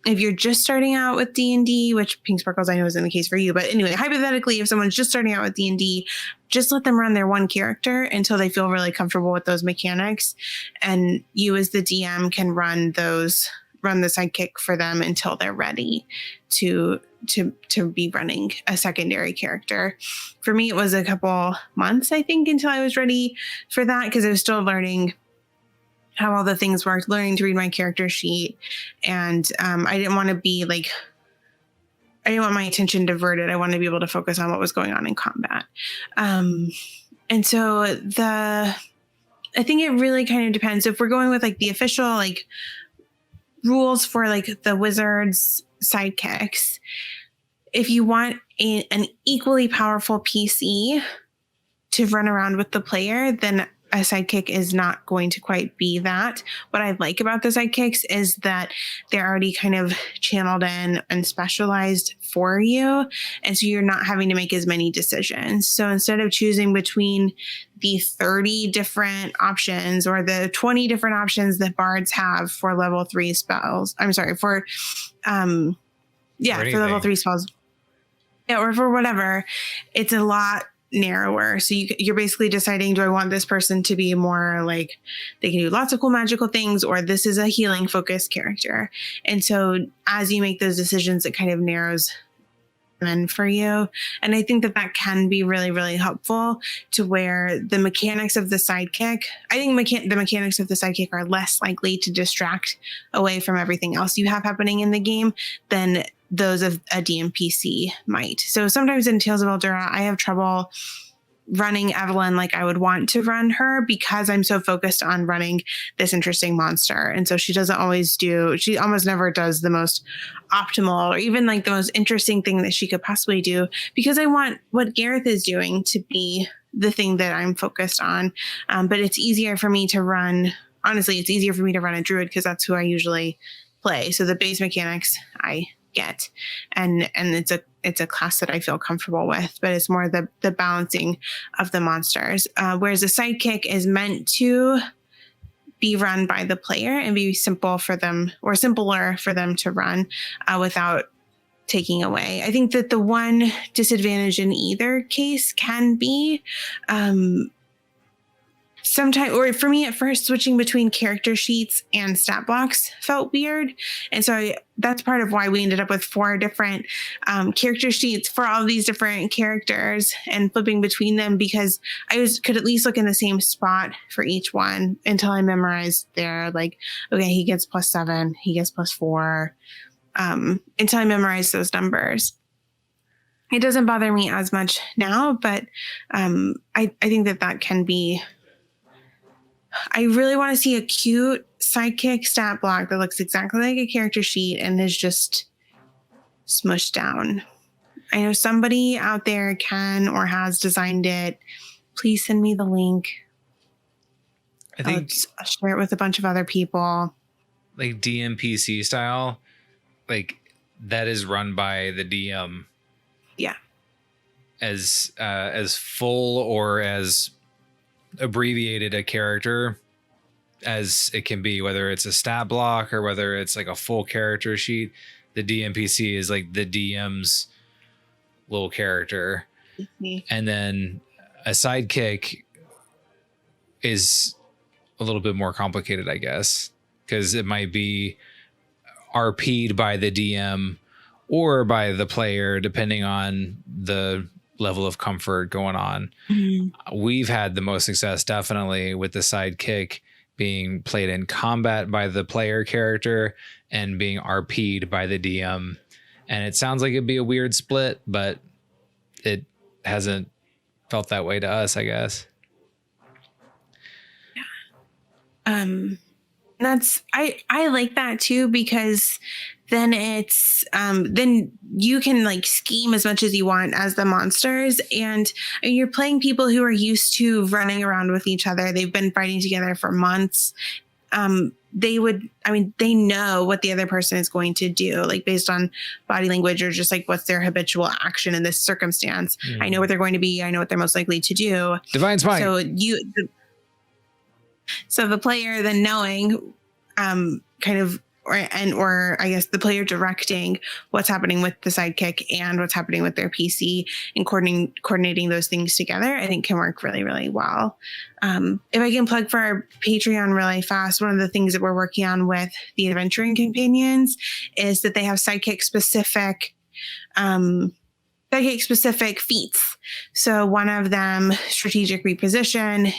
If you're just starting out with D&D, which Pink Sparkles I know isn't the case for you, but anyway, hypothetically, if someone's just starting out with D&D, just let them run their one character until they feel really comfortable with those mechanics. And you as the DM can run the sidekick for them until they're ready to be running a secondary character. For me, it was a couple months, I think, until I was ready for that, because I was still learning how all the things worked, learning to read my character sheet. And I didn't want my attention diverted. I wanted to be able to focus on what was going on in combat. And so I think it really kind of depends. If we're going with the official rules for the wizards sidekicks, if you want an equally powerful PC to run around with the player, then a sidekick is not going to quite be that. What I like about the sidekicks is that they're already kind of channeled in and specialized for you. And so you're not having to make as many decisions. So instead of choosing between the 30 different options or the 20 different options that bards have for level 3 spells, for level 3 spells, or for whatever, it's a lot narrower. So you're basically deciding, do I want this person to be more like they can do lots of cool magical things, or this is a healing focused character? And so as you make those decisions, it kind of narrows them for you. And I think that can be really, really helpful to where the mechanics of the sidekick, I think the mechanics of the sidekick are less likely to distract away from everything else you have happening in the game than those of a DMPC might. So sometimes in Tales of Eldura, I have trouble running Evelyn like I would want to run her because I'm so focused on running this interesting monster. And so she almost never does the most optimal or even like the most interesting thing that she could possibly do, because I want what Gareth is doing to be the thing that I'm focused on. But it's easier for me to run, honestly, it's easier for me to run a druid because that's who I usually play. So the base mechanics I get, and it's a class that I feel comfortable with, but it's more the balancing of the monsters. Whereas a sidekick is meant to be run by the player and be simpler for them to run without taking away. I think that the one disadvantage in either case can be sometimes, or for me at first, switching between character sheets and stat blocks felt weird. And so that's part of why we ended up with 4 different character sheets for all of these different characters and flipping between them, because I could at least look in the same spot for each one until I memorized their, like, okay, he gets +7, he gets +4, until I memorized those numbers. It doesn't bother me as much now, but I think that can be... I really want to see a cute sidekick stat block that looks exactly like a character sheet and is just smushed down. I know somebody out there can or has designed it. Please send me the link. I think I'll share it with a bunch of other people. Like DMPC style, like that is run by the DM. Yeah. As full or as abbreviated a character as it can be, whether it's a stat block or whether it's like a full character sheet. The DMPC is like the DM's little character. Mm-hmm. And then a sidekick is a little bit more complicated, I guess, because it might be RP'd by the DM or by the player, depending on the level of comfort going on. Mm-hmm. We've had the most success definitely with the sidekick being played in combat by the player character and being RP'd by the DM. And it sounds like it'd be a weird split, but it hasn't felt that way to us, I guess. Yeah. I like that too, because then it's then you can like scheme as much as you want as the monsters, and you're playing people who are used to running around with each other. They've been fighting together for months. They know what the other person is going to do, like based on body language or just like what's their habitual action in this circumstance. Mm. I know what they're going to be. I know what they're most likely to do. Divine Smite. So the player then knowing or I guess the player directing what's happening with the sidekick and what's happening with their PC and coordinating those things together, I think can work really, really well. If I can plug for our Patreon really fast, one of the things that we're working on with the Adventuring Companions is that they have sidekick specific feats. So one of them, strategic reposition,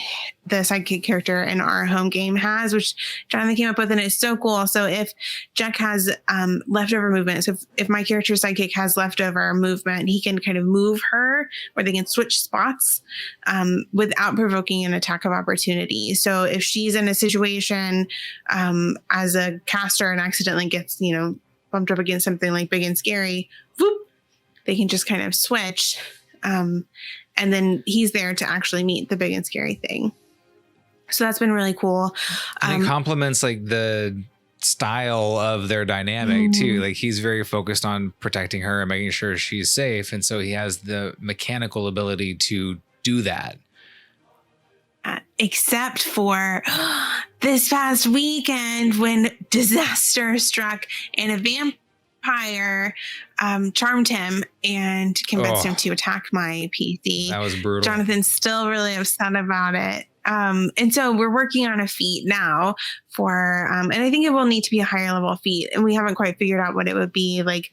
the sidekick character in our home game has, which Jonathan came up with, and it's so cool. So if Jack has leftover movement, so if my character's sidekick has leftover movement, he can kind of move her, or they can switch spots without provoking an attack of opportunity. So if she's in a situation as a caster and accidentally gets, bumped up against something like big and scary, whoop, they can just kind of switch. And then he's there to actually meet the big and scary thing. So that's been really cool. And it complements like the style of their dynamic too. Like he's very focused on protecting her and making sure she's safe. And so he has the mechanical ability to do that. Except for this past weekend when disaster struck and a vampire charmed him and convinced him to attack my PC. That was brutal. Jonathan's still really upset about it. And so we're working on a feat now for, and I think it will need to be a higher level feat. And we haven't quite figured out what it would be. Like,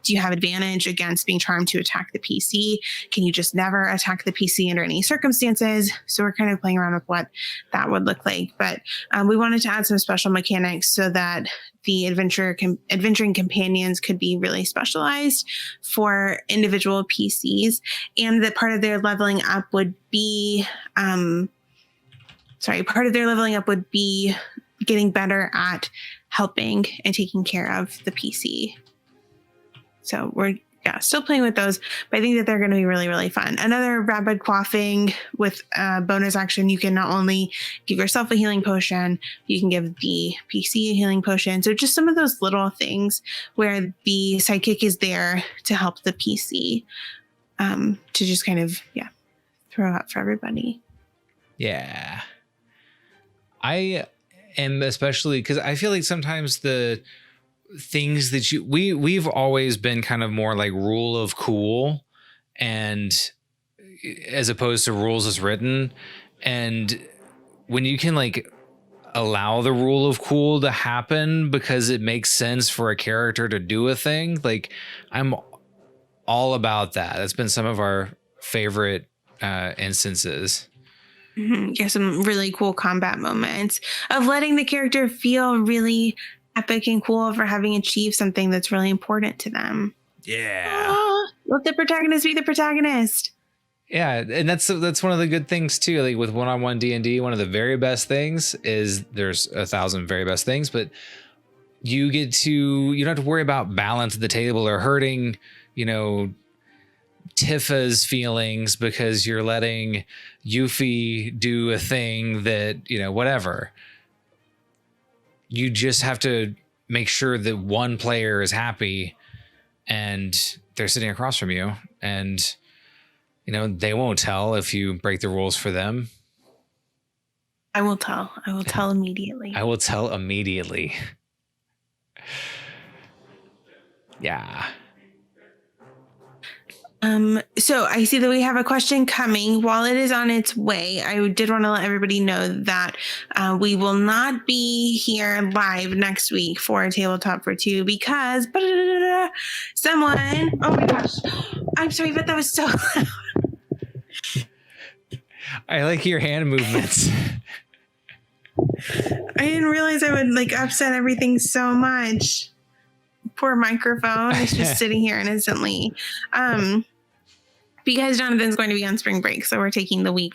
do you have advantage against being charmed to attack the PC? Can you just never attack the PC under any circumstances? So we're kind of playing around with what that would look like. But we wanted to add some special mechanics so that the adventuring companions could be really specialized for individual PCs, and that part of their leveling up would be, getting better at helping and taking care of the PC. So we're still playing with those, but I think that they're going to be really, really fun. Another rapid quaffing with a bonus action. You can not only give yourself a healing potion, you can give the PC a healing potion. So just some of those little things where the sidekick is there to help the PC, to just kind of, throw out for everybody. Yeah. I am, especially because I feel like sometimes the things that we've always been kind of more like rule of cool, and as opposed to rules as written. And when you can like allow the rule of cool to happen because it makes sense for a character to do a thing, like I'm all about that. That's been some of our favorite instances. Yeah, some really cool combat moments of letting the character feel really epic and cool for having achieved something that's really important to them. Yeah. Let the protagonist be the protagonist. Yeah, and that's one of the good things too. Like with one-on-one D&D, one of the very best things is there's 1,000 very best things, but you don't have to worry about balance at the table or hurting, Tifa's feelings because you're letting Yuffie do a thing that, whatever. You just have to make sure that one player is happy and they're sitting across from you, and, they won't tell if you break the rules for them. I will tell. I will tell immediately. I will tell immediately. Yeah. So I see that we have a question coming. While it is on its way, I did want to let everybody know that we will not be here live next week for a Tabletop for Two because someone, oh my gosh, I'm sorry, but that was so loud. I like your hand movements. I didn't realize I would upset everything so much. Poor microphone is just sitting here innocently. Because Jonathan's going to be on spring break, so we're taking the week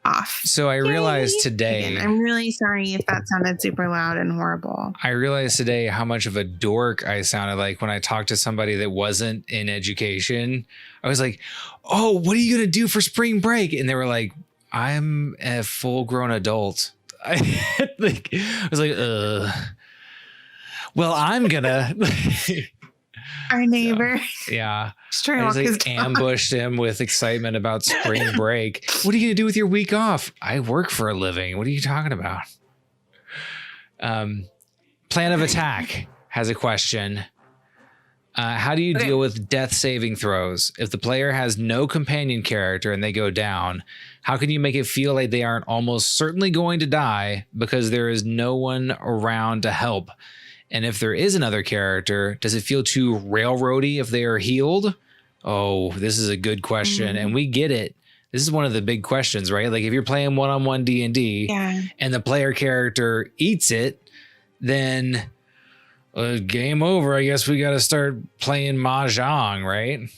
off. So I realized today... Again, I'm really sorry if that sounded super loud and horrible. I realized today how much of a dork I sounded like when I talked to somebody that wasn't in education. I was like, oh, what are you going to do for spring break? And they were like, I'm a full-grown adult. I was like, well, I'm gonna... Our neighbor. So, yeah. I just ambushed him with excitement about spring break. What are you going to do with your week off? I work for a living. What are you talking about? Plan of Attack has a question. How do you deal with death saving throws? If the player has no companion character and they go down, how can you make it feel like they aren't almost certainly going to die because there is no one around to help? And if there is another character, does it feel too railroady if they are healed? Oh, this is a good question. And we get it. This is one of the big questions, right? Like if you're playing one-on-one D&D and the player character eats it, then game over. I guess we got to start playing Mahjong, right?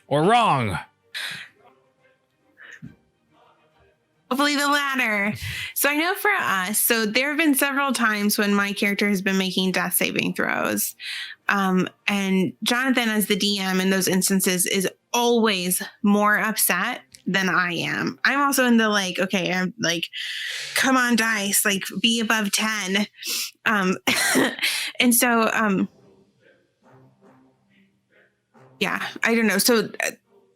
Or wrong. Hopefully the latter. So I know for us, so there have been several times when my character has been making death saving throws. And Jonathan, as the DM in those instances, is always more upset than I am. I'm also in the like, okay, I'm like, come on, dice, like be above 10. And so, yeah, I don't know. So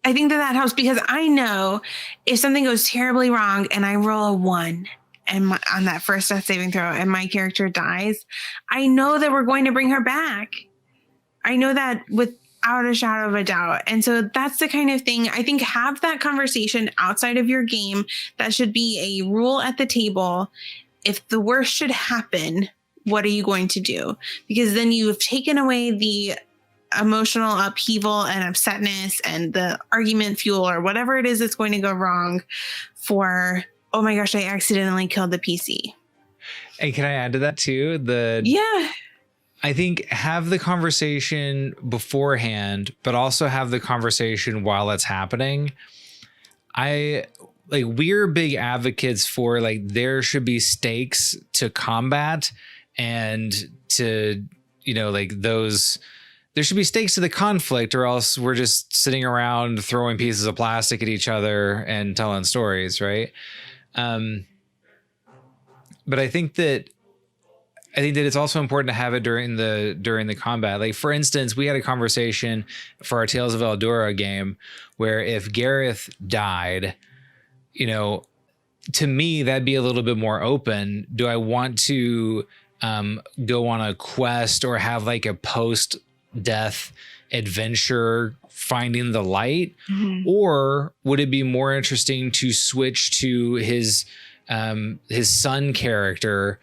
I think that helps because I know if something goes terribly wrong and I roll a 1 and on that first death saving throw and my character dies, I know that we're going to bring her back. I know that without a shadow of a doubt. And so that's the kind of thing I think have that conversation outside of your game. That should be a rule at the table. If the worst should happen, what are you going to do? Because then you've taken away the emotional upheaval and upsetness and the argument fuel or whatever it is that's going to go wrong for, oh my gosh, I accidentally killed the PC. And can I add to that too? I think have the conversation beforehand, but also have the conversation while it's happening. We're big advocates for like there should be stakes to combat and to, there should be stakes to the conflict, or else we're just sitting around throwing pieces of plastic at each other and telling stories, right? But I think that it's also important to have it during the combat. Like for instance, we had a conversation for our Tales of Eldora game where if Gareth died, to me that'd be a little bit more open. Do I want to go on a quest or have like a post-death adventure finding the light? Mm-hmm. Or would it be more interesting to switch to his son character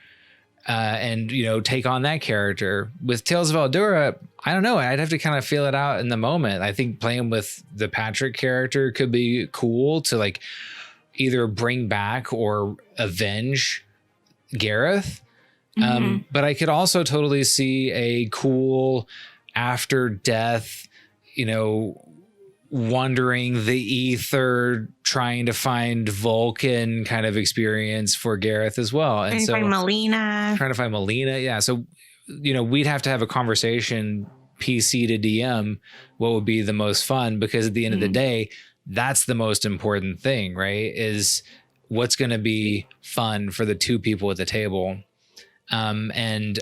and take on that character? With Tales of Eldora, I don't know. I'd have to kind of feel it out in the moment. I think playing with the Patrick character could be cool to like either bring back or avenge Gareth. Mm-hmm. But I could also totally see a cool after death, wandering the ether, trying to find Vulcan kind of experience for Gareth as well. And so trying to find Melina. Yeah. So, we'd have to have a conversation PC to DM what would be the most fun, because at the end of the day, that's the most important thing, right? Is what's going to be fun for the two people at the table. And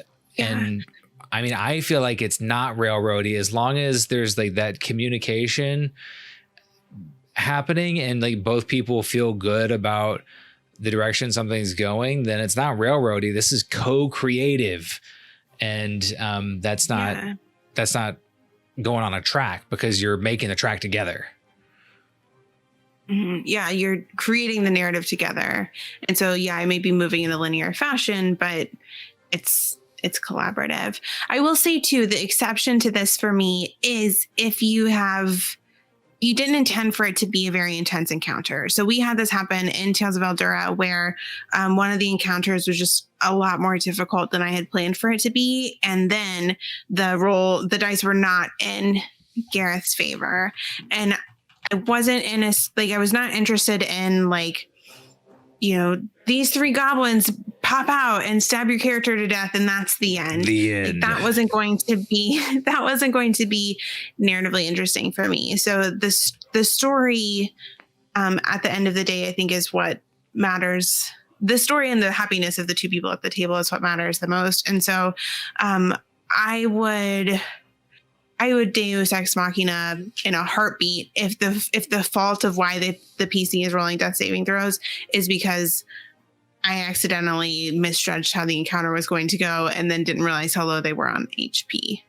I mean, I feel like it's not railroady as long as there's like that communication happening and like both people feel good about the direction something's going, then it's not railroady. This is co-creative. And that's not going on a track because you're making the track together. Mm-hmm. Yeah, you're creating the narrative together. And so, yeah, I may be moving in a linear fashion, but it's collaborative. I will say too, the exception to this for me is if you didn't intend for it to be a very intense encounter. So we had this happen in Tales of Eldora where one of the encounters was just a lot more difficult than I had planned for it to be. And then the dice were not in Gareth's favor. And I wasn't I was not interested in like, these 3 goblins pop out and stab your character to death, and that's the end. Like, that wasn't going to be narratively interesting for me. So the story at the end of the day, I think, is what matters. The story and the happiness of the two people at the table is what matters the most. And so I would Deus Ex Machina in a heartbeat if the fault of why the PC is rolling death saving throws is because I accidentally misjudged how the encounter was going to go and then didn't realize how low they were on HP.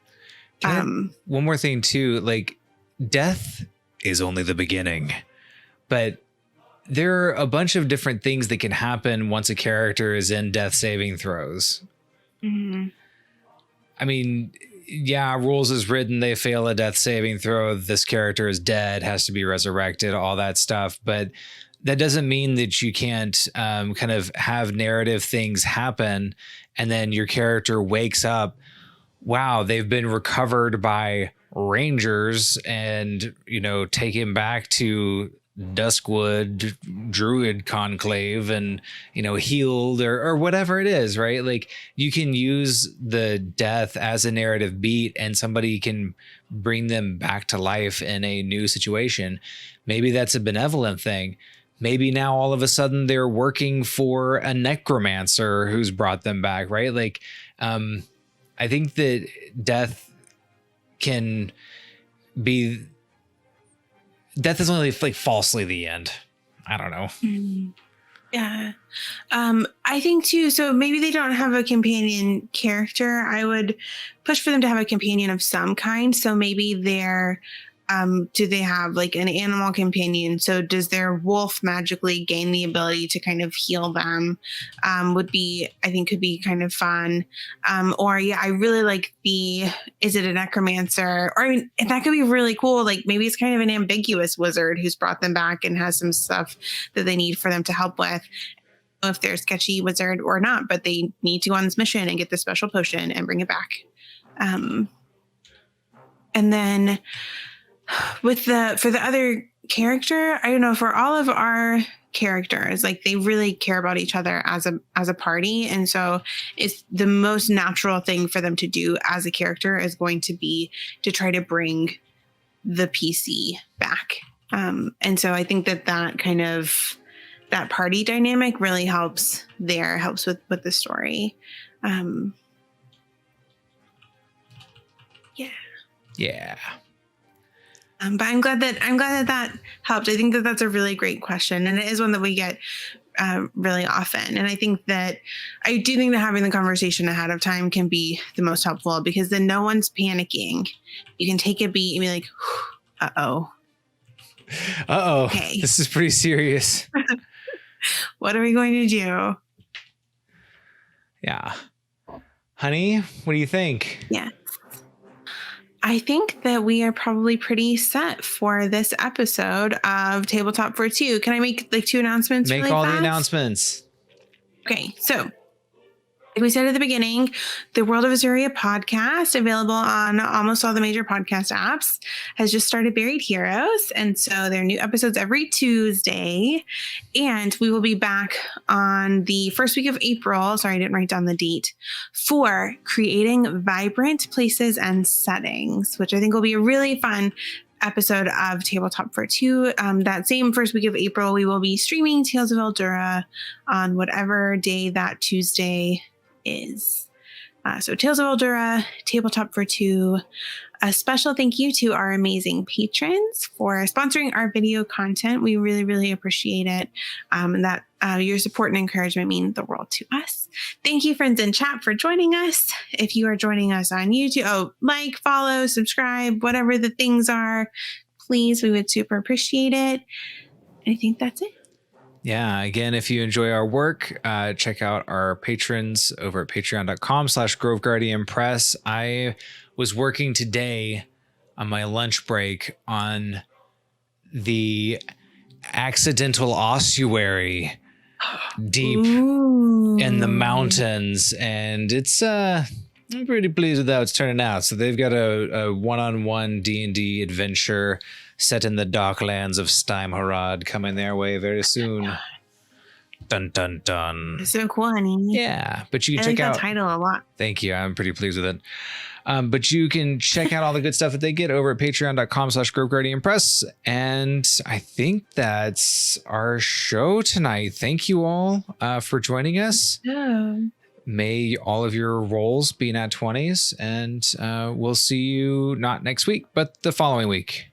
One more thing too, like death is only the beginning, but there are a bunch of different things that can happen once a character is in death saving throws. Mm-hmm. I mean, yeah, rules is written, they fail a death saving throw, this character is dead, has to be resurrected, all that stuff. But that doesn't mean that you can't kind of have narrative things happen and then your character wakes up, wow, they've been recovered by rangers and, taken back to Duskwood druid conclave and, you know, healed or whatever it is, right? Like you can use the death as a narrative beat and somebody can bring them back to life in a new situation. Maybe that's a benevolent thing. Maybe now all of a sudden they're working for a necromancer who's brought them back, right? Like, I think that death is only like falsely the end. I don't know. Yeah. I think too, so maybe they don't have a companion character. I would push for them to have a companion of some kind. So maybe they're, do they have like an animal companion? So does their wolf magically gain the ability to kind of heal them? Could be kind of fun. Or yeah, I really like is it a necromancer? Or I mean, that could be really cool. Like maybe it's kind of an ambiguous wizard who's brought them back and has some stuff that they need for them to help with. If they're a sketchy wizard or not, but they need to go on this mission and get the special potion and bring it back. And then for the other character, I don't know, for all of our characters, like they really care about each other as a party. And so it's the most natural thing for them to do as a character is going to be to try to bring the PC back. And so I think that kind of that party dynamic really helps with the story. Yeah. But I'm glad that helped. I think that that's a really great question. And it is one that we get really often. And I do think that having the conversation ahead of time can be the most helpful because then no one's panicking. You can take a beat and be like, uh-oh. Okay. This is pretty serious. What are we going to do? Yeah. Honey, what do you think? Yeah. I think that we are probably pretty set for this episode of Tabletop for Two. Can I make like 2 announcements? Make really all fast? the announcements. Okay, so like we said at the beginning, the World of Azure podcast, available on almost all the major podcast apps, has just started Buried Heroes. And so there are new episodes every Tuesday. And we will be back on the first week of April. Sorry, I didn't write down the date, for creating vibrant places and settings, which I think will be a really fun episode of Tabletop for Two. That same first week of April, we will be streaming Tales of Eldura on whatever day that Tuesday is. So Tales of Eldura, Tabletop for Two. A special thank you to our amazing patrons for sponsoring our video content. We really, really appreciate it. And that your support and encouragement mean the world to us. Thank you, friends in chat, for joining us. If you are joining us on YouTube, like, follow, subscribe, whatever the things are, please, we would super appreciate it. I think that's it. Yeah. Again, if you enjoy our work, check out our patrons over at patreon.com/Grove Guardian Press. I was working today on my lunch break on the accidental ossuary deep in the mountains, and it's I'm pretty pleased with how it's turning out. So they've got a one-on-one D&D adventure set in the docklands of Steimharad coming their way very soon. Dun dun dun. So cool, honey. Yeah, but you can check out that title a lot. Thank you. I'm pretty pleased with it. But you can check out all the good stuff that they get over at patreon.com/Grove Guardian Press. And I think that's our show tonight. Thank you all for joining us. Yeah. May all of your rolls be nat 20s, and we'll see you not next week, but the following week.